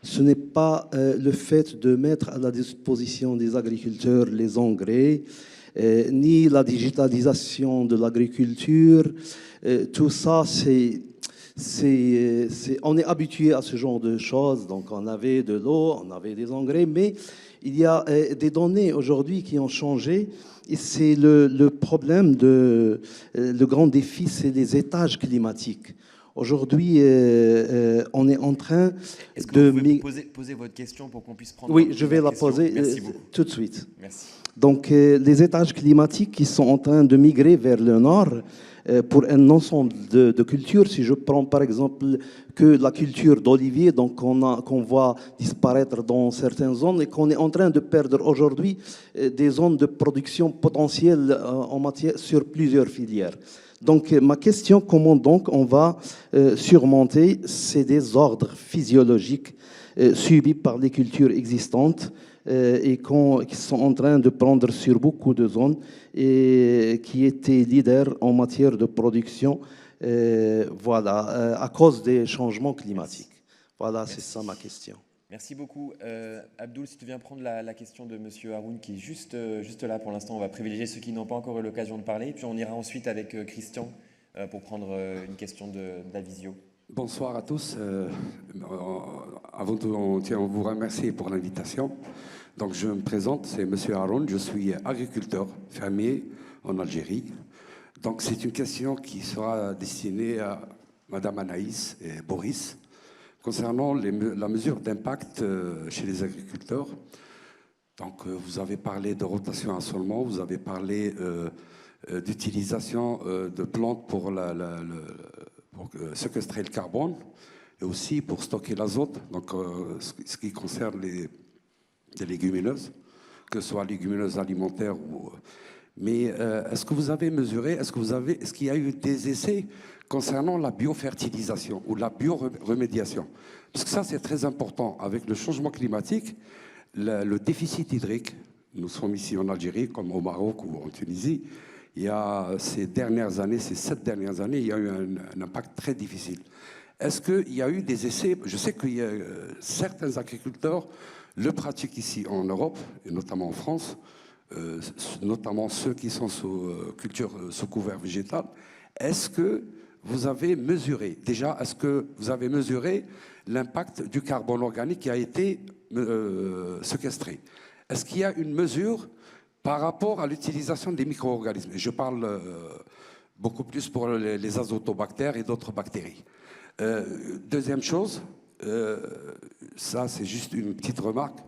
ce n'est pas le fait de mettre à la disposition des agriculteurs les engrais, ni la digitalisation de l'agriculture. Tout ça, on est habitué à ce genre de choses. Donc on avait de l'eau, on avait des engrais, mais il y a des données aujourd'hui qui ont changé. Et c'est le problème, le grand défi, c'est les étages climatiques. Aujourd'hui, on est en train Est-ce que vous pouvez poser votre question pour qu'on puisse prendre... Oui, je vais la poser tout de suite. Merci. Donc, les étages climatiques qui sont en train de migrer vers le nord pour un ensemble de cultures. Si je prends par exemple que la culture d'olivier, donc qu'on voit disparaître dans certaines zones et qu'on est en train de perdre aujourd'hui des zones de production potentielles en matière sur plusieurs filières. Donc ma question, comment donc on va surmonter ces désordres physiologiques subis par les cultures existantes et qui sont en train de prendre sur beaucoup de zones et qui étaient leaders en matière de production, à cause des changements climatiques. Voilà, c'est ça ma question. Merci beaucoup. Abdoul, si tu viens prendre la question de M. Haroun, qui est juste là pour l'instant, on va privilégier ceux qui n'ont pas encore eu l'occasion de parler, puis on ira ensuite avec Christian pour prendre une question de la visio. Bonsoir à tous. Avant tout, on tient à vous remercier pour l'invitation. Donc, je me présente, c'est M. Haroun, je suis agriculteur fermier en Algérie. Donc, c'est une question qui sera destinée à Mme Anaïs et Boris concernant la mesure d'impact chez les agriculteurs. Donc, vous avez parlé de rotation assolement, vous avez parlé d'utilisation de plantes pour séquestrer le carbone. et aussi pour stocker l'azote, donc ce qui concerne les légumineuses, que ce soit légumineuses alimentaires ou... Mais est-ce que vous avez mesuré, est-ce qu'il y a eu des essais concernant la biofertilisation ou la bioremédiation? Parce que ça, c'est très important. Avec le changement climatique, le déficit hydrique, nous sommes ici en Algérie, comme au Maroc ou en Tunisie, il y a ces 7 dernières années, il y a eu un impact très difficile. Est-ce qu'il y a eu des essais? Je sais qu'il y a certains agriculteurs le pratiquent ici en Europe, et notamment en France, notamment ceux qui sont sous culture sous couvert végétal. Est-ce que vous avez mesuré, déjà, est-ce que vous avez mesuré l'impact du carbone organique qui a été séquestré? Est-ce qu'il y a une mesure par rapport à l'utilisation des micro-organismes? Je parle beaucoup plus pour les azotobactères et d'autres bactéries. Deuxième chose, ça c'est juste une petite remarque,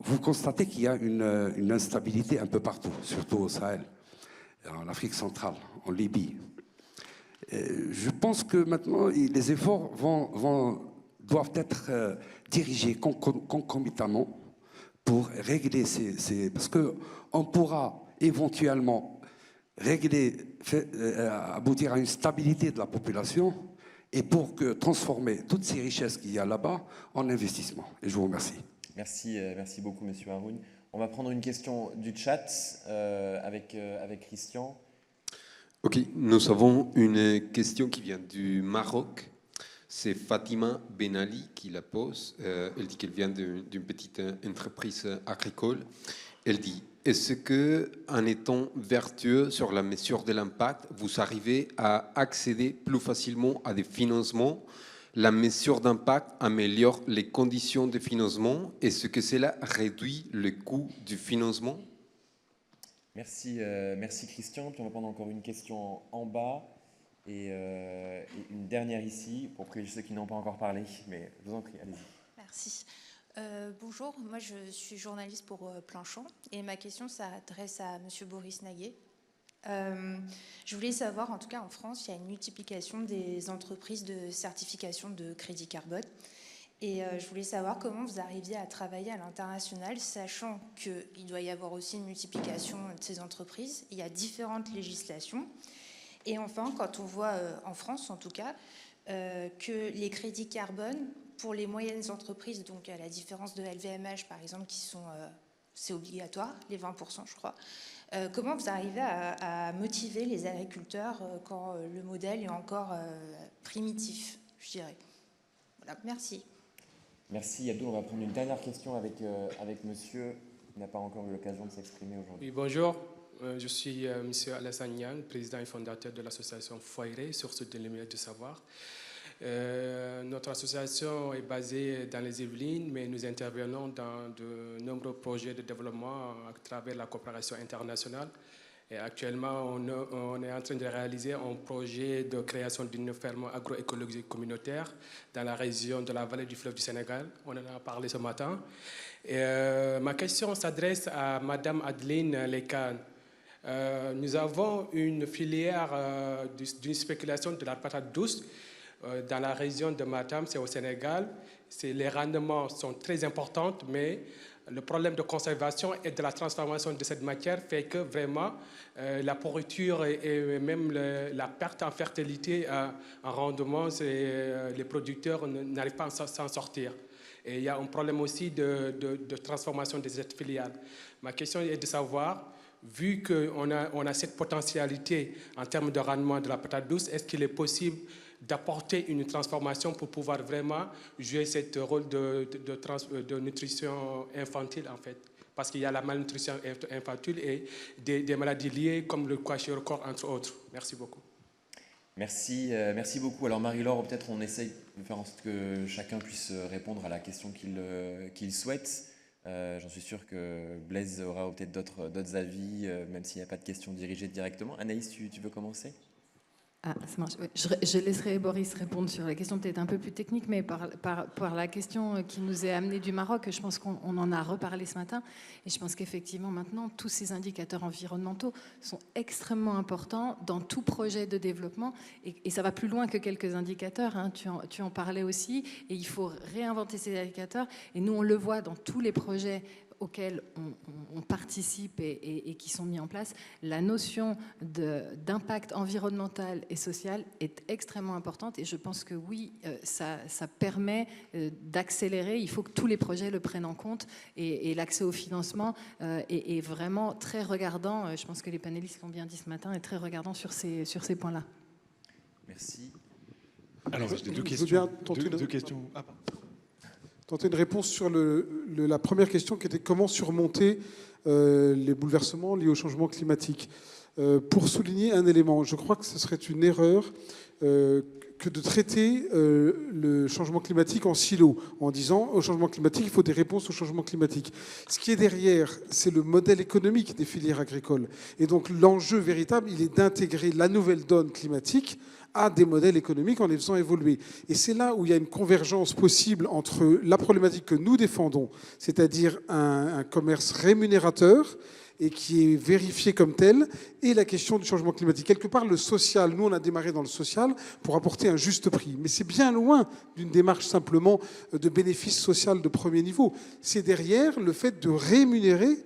vous constatez qu'il y a une instabilité un peu partout, surtout au Sahel, en Afrique centrale, en Libye. Je pense que maintenant, les efforts doivent être dirigés concomitamment pour régler parce qu'on pourra éventuellement aboutir à une stabilité de la population et pour transformer toutes ces richesses qu'il y a là-bas en investissement. Et je vous remercie. Merci beaucoup, Monsieur Haroun. On va prendre une question du chat avec Christian. Ok, nous avons une question qui vient du Maroc. C'est Fatima Benali qui la pose. Elle dit qu'elle vient d'une petite entreprise agricole. Elle dit: est-ce que, en étant vertueux sur la mesure de l'impact, vous arrivez à accéder plus facilement à des financements? La mesure d'impact améliore les conditions de financement. Est-ce que cela réduit le coût du financement? Merci Christian. Puis on va prendre encore une question en bas et une dernière ici pour privilégier ceux qui n'ont pas encore parlé. Mais je vous en prie, allez-y. Merci. Bonjour, moi je suis journaliste pour Planchon et ma question s'adresse à Monsieur Boris Naguet. Je voulais savoir, en tout cas en France, il y a une multiplication des entreprises de certification de crédit carbone. Et je voulais savoir comment vous arriviez à travailler à l'international, sachant qu'il doit y avoir aussi une multiplication de ces entreprises. Il y a différentes législations. Et enfin, quand on voit, en France en tout cas, que les crédits carbone, pour les moyennes entreprises, donc à la différence de LVMH par exemple, c'est obligatoire, les 20% je crois, comment vous arrivez à motiver les agriculteurs quand le modèle est encore primitif, je dirais. Voilà, merci. Merci Abdoul. On va prendre une dernière question avec monsieur qui n'a pas encore eu l'occasion de s'exprimer aujourd'hui. Oui, bonjour. Je suis monsieur Alassane Niang, président et fondateur de l'association Foiré, source de lumière du savoir. Notre association est basée dans les Yvelines, mais nous intervenons dans de nombreux projets de développement à travers la coopération internationale. Et actuellement, on est en train de réaliser un projet de création d'une ferme agroécologique communautaire dans la région de la vallée du fleuve du Sénégal. On en a parlé ce matin. Et, ma question s'adresse à Madame Adeline Lekan. Nous avons une filière d'une spéculation de la patate douce dans la région de Matam, c'est au Sénégal. Les rendements sont très importants, mais le problème de conservation et de la transformation de cette matière fait que vraiment la pourriture et même la perte en fertilité en rendement, les producteurs n'arrivent pas à s'en sortir. Et il y a un problème aussi de transformation de cette filière. Ma question est de savoir, vu qu'on a cette potentialité en termes de rendement de la patate douce, est-ce qu'il est possible d'apporter une transformation pour pouvoir vraiment jouer ce rôle de nutrition infantile, en fait. Parce qu'il y a la malnutrition infantile et des maladies liées comme le kwashiorkor, entre autres. Merci beaucoup. Merci beaucoup. Alors Marie-Laure, peut-être on essaye de faire en sorte que chacun puisse répondre à la question qu'il souhaite. J'en suis sûr que Blaise aura peut-être d'autres avis, même s'il n'y a pas de questions dirigées directement. Anaïs, tu veux commencer ? Ah, ça marche. Ouais. Je laisserai Boris répondre sur la question peut-être un peu plus technique, mais par la question qui nous est amenée du Maroc, je pense qu'on en a reparlé ce matin, et je pense qu'effectivement maintenant, tous ces indicateurs environnementaux sont extrêmement importants dans tout projet de développement, et ça va plus loin que quelques indicateurs, hein. Tu en parlais aussi, et il faut réinventer ces indicateurs, et nous on le voit dans tous les projets auxquels on participe et qui sont mis en place, la notion d'impact environnemental et social est extrêmement importante, et je pense que oui, ça permet d'accélérer. Il faut que tous les projets le prennent en compte, et l'accès au financement est vraiment très regardant. Je pense que les panélistes l'ont bien dit ce matin, est très regardant sur ces points-là. Merci. Alors, j'ai deux questions. Deux questions. Ah, pardon. Tenter une réponse sur la première question qui était comment surmonter les bouleversements liés au changement climatique. Pour souligner un élément, je crois que ce serait une erreur que de traiter le changement climatique en silo, en disant au changement climatique, il faut des réponses au changement climatique. Ce qui est derrière, c'est le modèle économique des filières agricoles. Et donc l'enjeu véritable, il est d'intégrer la nouvelle donne climatique à des modèles économiques en les faisant évoluer. Et c'est là où il y a une convergence possible entre la problématique que nous défendons, c'est-à-dire un commerce rémunérateur et qui est vérifié comme tel, et la question du changement climatique. Quelque part, le social, nous on a démarré dans le social pour apporter un juste prix, mais c'est bien loin d'une démarche simplement de bénéfice social de premier niveau. C'est derrière le fait de rémunérer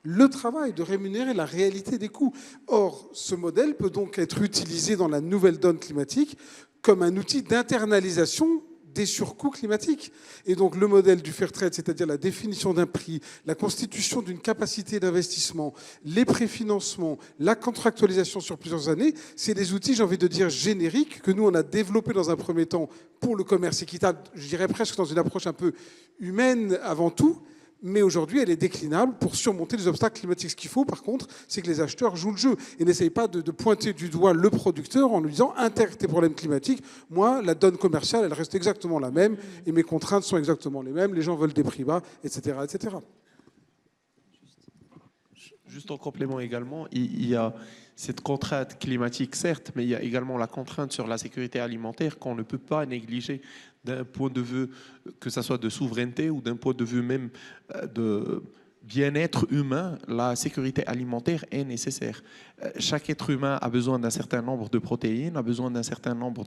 le travail, de rémunérer la réalité des coûts. Or, ce modèle peut donc être utilisé dans la nouvelle donne climatique comme un outil d'internalisation des surcoûts climatiques. Et donc le modèle du fair trade, c'est-à-dire la définition d'un prix, la constitution d'une capacité d'investissement, les préfinancements, la contractualisation sur plusieurs années, c'est des outils, j'ai envie de dire, génériques que nous, on a développés dans un premier temps pour le commerce équitable, je dirais presque dans une approche un peu humaine avant tout, mais aujourd'hui, elle est déclinable pour surmonter les obstacles climatiques. Ce qu'il faut, par contre, c'est que les acheteurs jouent le jeu et n'essayent pas de pointer du doigt le producteur en lui disant « intègre tes problèmes climatiques, moi, la donne commerciale, elle reste exactement la même et mes contraintes sont exactement les mêmes, les gens veulent des prix bas, etc. etc. » Juste en complément également, il y a cette contrainte climatique, certes, mais il y a également la contrainte sur la sécurité alimentaire qu'on ne peut pas négliger d'un point de vue, que ce soit de souveraineté ou d'un point de vue même de bien-être humain. La sécurité alimentaire est nécessaire. Chaque être humain a besoin d'un certain nombre de protéines, a besoin d'un certain nombre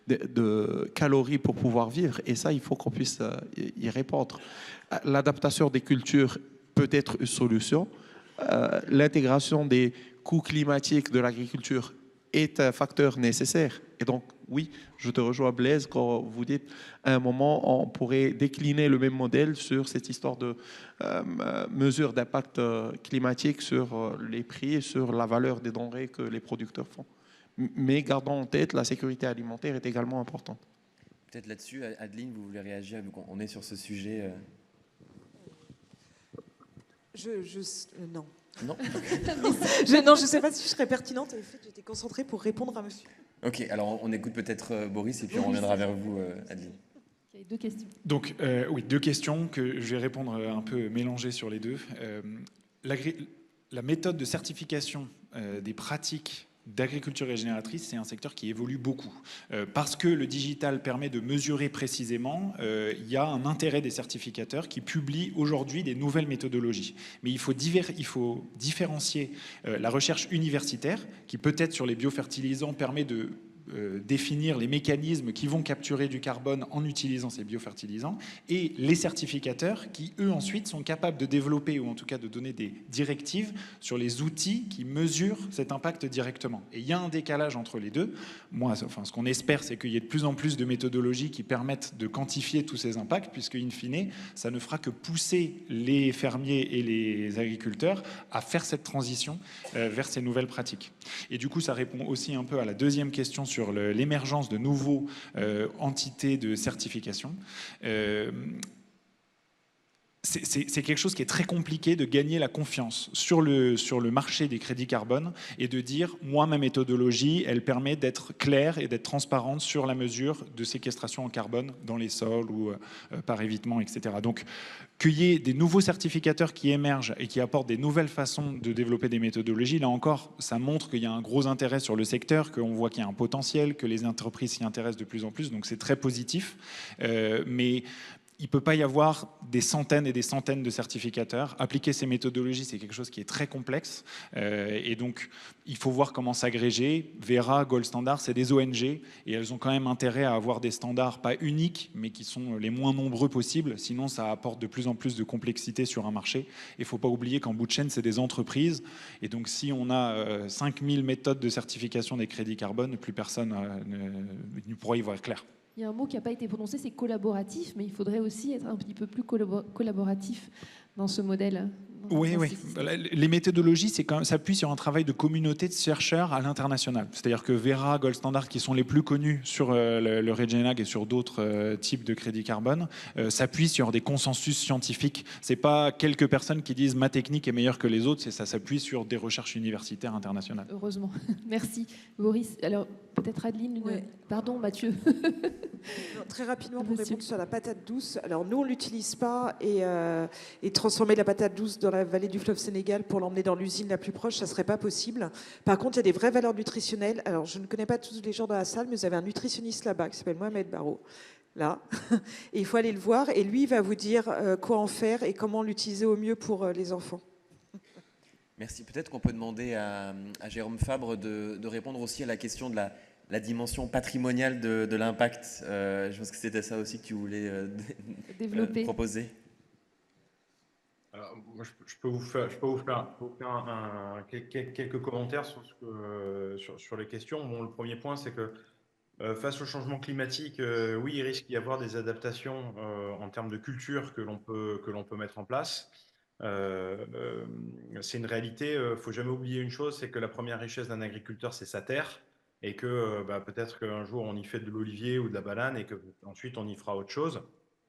de calories pour pouvoir vivre, et ça, il faut qu'on puisse y répondre. L'adaptation des cultures peut être une solution. L'intégration des coûts climatiques de l'agriculture est un facteur nécessaire. Et donc, oui, je te rejoins, Blaise, quand vous dites à un moment, on pourrait décliner le même modèle sur cette histoire de mesure d'impact climatique sur les prix et sur la valeur des denrées que les producteurs font. Mais gardons en tête, la sécurité alimentaire est également importante. Peut-être là-dessus, Adeline, vous voulez réagir, vu qu'on est sur ce sujet Non. Non. Je ne sais pas si je serais pertinente. En fait, j'étais concentrée pour répondre à monsieur. Ok, alors on écoute peut-être Boris et puis on reviendra vers vous, Adeline. Il y a deux questions. Donc, oui, deux questions que je vais répondre un peu mélangées sur les deux. La méthode de certification des pratiques d'agriculture régénératrice, c'est un secteur qui évolue beaucoup. Parce que le digital permet de mesurer précisément, il y a un intérêt des certificateurs qui publient aujourd'hui des nouvelles méthodologies. Mais il faut différencier la recherche universitaire, qui peut-être sur les biofertilisants permet de définir les mécanismes qui vont capturer du carbone en utilisant ces biofertilisants, et les certificateurs qui, eux, ensuite, sont capables de développer ou en tout cas de donner des directives sur les outils qui mesurent cet impact directement. Et il y a un décalage entre les deux. Moi, ce qu'on espère, c'est qu'il y ait de plus en plus de méthodologies qui permettent de quantifier tous ces impacts, puisque, in fine, ça ne fera que pousser les fermiers et les agriculteurs à faire cette transition vers ces nouvelles pratiques. Et du coup, ça répond aussi un peu à la deuxième question sur l'émergence de nouveaux entités de certification. c'est quelque chose qui est très compliqué de gagner la confiance sur le marché des crédits carbone et de dire, moi, ma méthodologie, elle permet d'être claire et d'être transparente sur la mesure de séquestration en carbone dans les sols ou par évitement, etc. Donc, qu'il y ait des nouveaux certificateurs qui émergent et qui apportent des nouvelles façons de développer des méthodologies, là encore, ça montre qu'il y a un gros intérêt sur le secteur, qu'on voit qu'il y a un potentiel, que les entreprises s'y intéressent de plus en plus, donc c'est très positif. Mais il ne peut pas y avoir des centaines et des centaines de certificateurs. Appliquer ces méthodologies, c'est quelque chose qui est très complexe. Et donc, il faut voir comment s'agréger. Verra, Gold Standard, c'est des ONG. Et elles ont quand même intérêt à avoir des standards, pas uniques, mais qui sont les moins nombreux possibles. Sinon, ça apporte de plus en plus de complexité sur un marché. Et il ne faut pas oublier qu'en bout de chaîne, c'est des entreprises. Et donc, si on a 5000 méthodes de certification des crédits carbone, plus personne ne pourra y voir clair. Il y a un mot qui n'a pas été prononcé, c'est collaboratif, mais il faudrait aussi être un petit peu plus collaboratif dans ce modèle. Oui. Les méthodologies, s'appuient sur un travail de communauté de chercheurs à l'international. C'est-à-dire que Verra, Gold Standard, qui sont les plus connus sur le REGENAG et sur d'autres types de crédits carbone, s'appuient sur des consensus scientifiques. C'est pas quelques personnes qui disent ma technique est meilleure que les autres, ça s'appuie sur des recherches universitaires internationales. Heureusement. Merci. Boris, alors peut-être Adeline, pardon Mathieu. Non, très rapidement pour répondre sur la patate douce. Alors nous on l'utilise pas et transformer la patate douce dans la vallée du fleuve Sénégal pour l'emmener dans l'usine la plus proche, ça serait pas possible. Par contre, il y a des vraies valeurs nutritionnelles. Alors je ne connais pas tous les gens dans la salle, mais vous avez un nutritionniste là-bas qui s'appelle Mohamed Barro. Là, et il faut aller le voir et lui il va vous dire quoi en faire et comment l'utiliser au mieux pour les enfants. Merci. Peut-être qu'on peut demander à Jérôme Fabre de répondre aussi à la question de la dimension patrimoniale de l'impact. Je pense que c'était ça aussi que tu voulais proposer. Alors, moi, je peux vous faire quelques commentaires sur les questions. Bon, le premier point, c'est que face au changement climatique, oui, il risque d'y avoir des adaptations en termes de culture que l'on peut mettre en place. C'est une réalité. Faut jamais oublier une chose, c'est que la première richesse d'un agriculteur, c'est sa terre, et que peut-être qu'un jour on y fait de l'olivier ou de la banane, et que ensuite on y fera autre chose.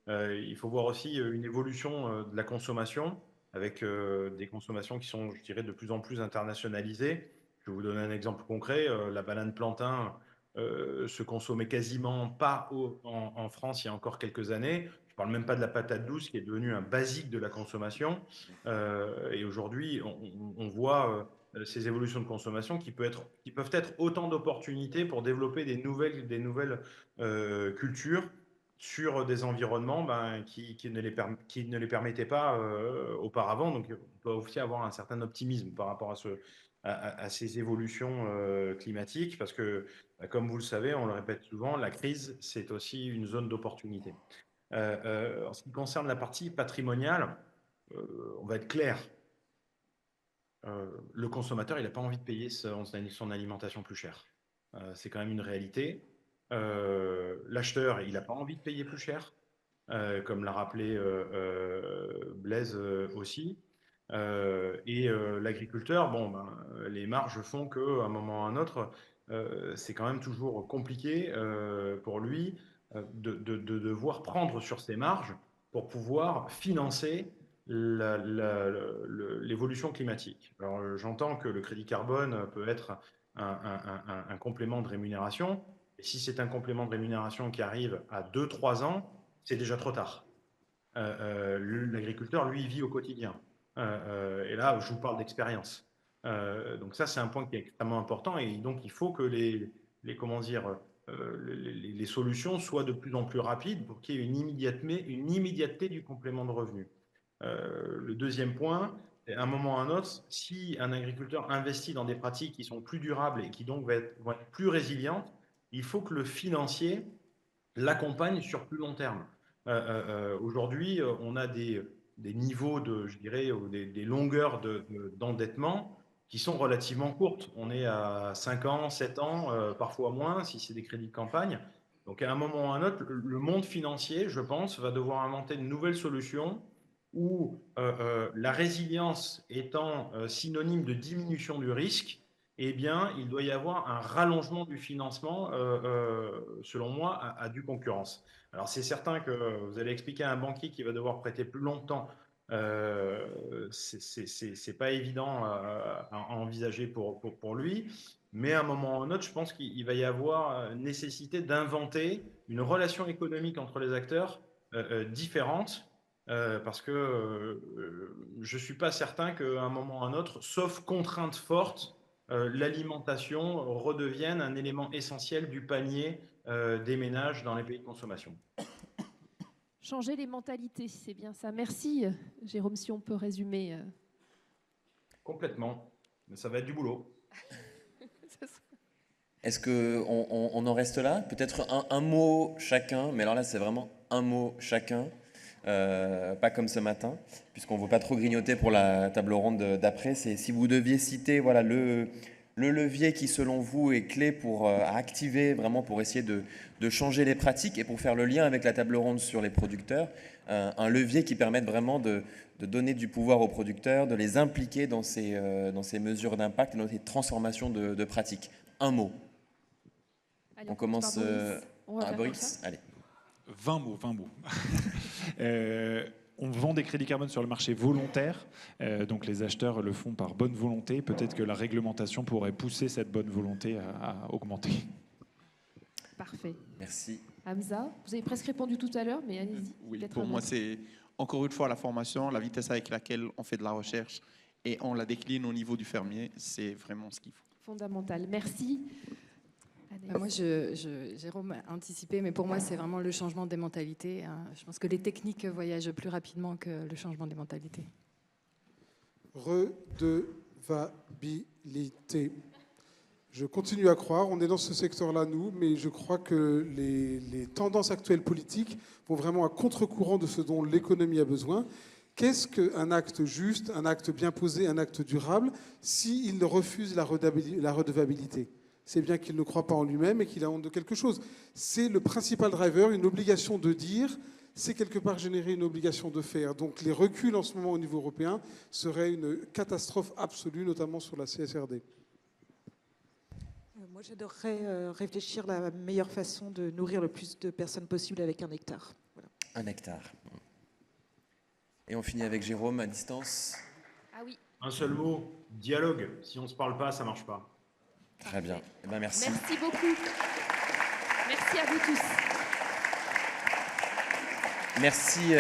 Il faut voir aussi une évolution de la consommation, avec des consommations qui sont, je dirais, de plus en plus internationalisées. Je vais vous donner un exemple concret. La banane plantain se consommait quasiment pas en France il y a encore quelques années. Je ne parle même pas de la patate douce qui est devenue un basique de la consommation. Et aujourd'hui, on voit ces évolutions de consommation qui peuvent être autant d'opportunités pour développer des nouvelles cultures sur des environnements qui ne les permettaient pas auparavant. Donc, on peut aussi avoir un certain optimisme par rapport à ces évolutions climatiques, parce que, comme vous le savez, on le répète souvent, la crise, c'est aussi une zone d'opportunité. En ce qui concerne la partie patrimoniale, on va être clair. Le consommateur, il n'a pas envie de payer son alimentation plus chère. C'est quand même une réalité. L'acheteur, il n'a pas envie de payer plus cher, comme l'a rappelé Blaise aussi. Et l'agriculteur, les marges font qu'à un moment ou à un autre, c'est quand même toujours compliqué pour lui de devoir prendre sur ses marges pour pouvoir financer l'évolution climatique. Alors j'entends que le crédit carbone peut être un complément de rémunération, et si c'est un complément de rémunération qui arrive à 2-3 ans, c'est déjà trop tard. L'agriculteur, lui, vit au quotidien. Et là, je vous parle d'expérience. Donc ça, c'est un point qui est extrêmement important, et donc il faut que les solutions soient de plus en plus rapides pour qu'il y ait une immédiateté du complément de revenu. Le deuxième point, à un moment ou à un autre, si un agriculteur investit dans des pratiques qui sont plus durables et qui donc vont être plus résilientes, il faut que le financier l'accompagne sur plus long terme. Aujourd'hui, on a des niveaux des longueurs d'endettement qui sont relativement courtes. On est à 5 ans, 7 ans, parfois moins, si c'est des crédits de campagne. Donc à un moment ou à un autre, le monde financier, je pense, va devoir inventer de nouvelles solutions où la résilience étant synonyme de diminution du risque, eh bien, il doit y avoir un rallongement du financement, selon moi, à due concurrence. Alors, c'est certain que vous allez expliquer à un banquier qui va devoir prêter plus longtemps. C'est pas évident à envisager pour lui, mais à un moment ou à un autre, je pense qu'il va y avoir nécessité d'inventer une relation économique entre les acteurs différente, parce que je suis pas certain qu'à un moment ou à un autre, sauf contrainte forte, l'alimentation redevienne un élément essentiel du panier des ménages dans les pays de consommation. Changer les mentalités, c'est bien ça. Merci, Jérôme, si on peut résumer. Complètement. Mais ça va être du boulot. Est-ce qu'on en reste là? Peut-être un mot chacun, mais alors là, c'est vraiment un mot chacun, pas comme ce matin, puisqu'on ne veut pas trop grignoter pour la table ronde d'après. C'est si vous deviez citer voilà, le levier qui, selon vous, est clé pour activer, vraiment pour essayer de changer les pratiques et pour faire le lien avec la table ronde sur les producteurs, un levier qui permette vraiment de donner du pouvoir aux producteurs, de les impliquer dans ces mesures d'impact et dans ces transformations de pratiques. Un mot. Allez, On commence à Boris. Allez. 20 mots. On vend des crédits carbone sur le marché volontaire, donc les acheteurs le font par bonne volonté. Peut-être que la réglementation pourrait pousser cette bonne volonté à augmenter. Parfait. Merci. Hamza, vous avez presque répondu tout à l'heure, mais allez-y. Oui, pour moi, c'est encore une fois la formation, la vitesse avec laquelle on fait de la recherche et on la décline au niveau du fermier, c'est vraiment ce qu'il faut. Fondamental. Merci. Moi, Jérôme a anticipé, mais pour moi, c'est vraiment le changement des mentalités. Je pense que les techniques voyagent plus rapidement que le changement des mentalités. Redevabilité. Je continue à croire, on est dans ce secteur-là, nous, mais je crois que les tendances actuelles politiques vont vraiment à contre-courant de ce dont l'économie a besoin. Qu'est-ce qu'un acte juste, un acte bien posé, un acte durable, s'il refuse la redevabilité ? C'est bien qu'il ne croit pas en lui-même et qu'il a honte de quelque chose. C'est le principal driver, une obligation de dire, c'est quelque part générer une obligation de faire. Donc les reculs en ce moment au niveau européen seraient une catastrophe absolue, notamment sur la CSRD. Moi, j'adorerais réfléchir à la meilleure façon de nourrir le plus de personnes possible avec un hectare. Voilà. Un hectare. Et on finit avec Jérôme à distance. Ah oui. Un seul mot, dialogue. Si on ne se parle pas, ça ne marche pas. Très bien. Eh ben, merci. Merci beaucoup. Merci à vous tous. Merci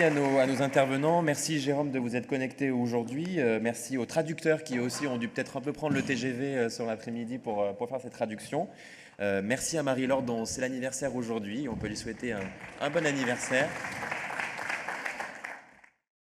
à nos intervenants. Merci Jérôme de vous être connecté aujourd'hui. Merci aux traducteurs qui aussi ont dû peut-être un peu prendre le TGV sur l'après-midi pour faire cette traduction. Merci à Marie-Laure dont c'est l'anniversaire aujourd'hui. On peut lui souhaiter un bon anniversaire.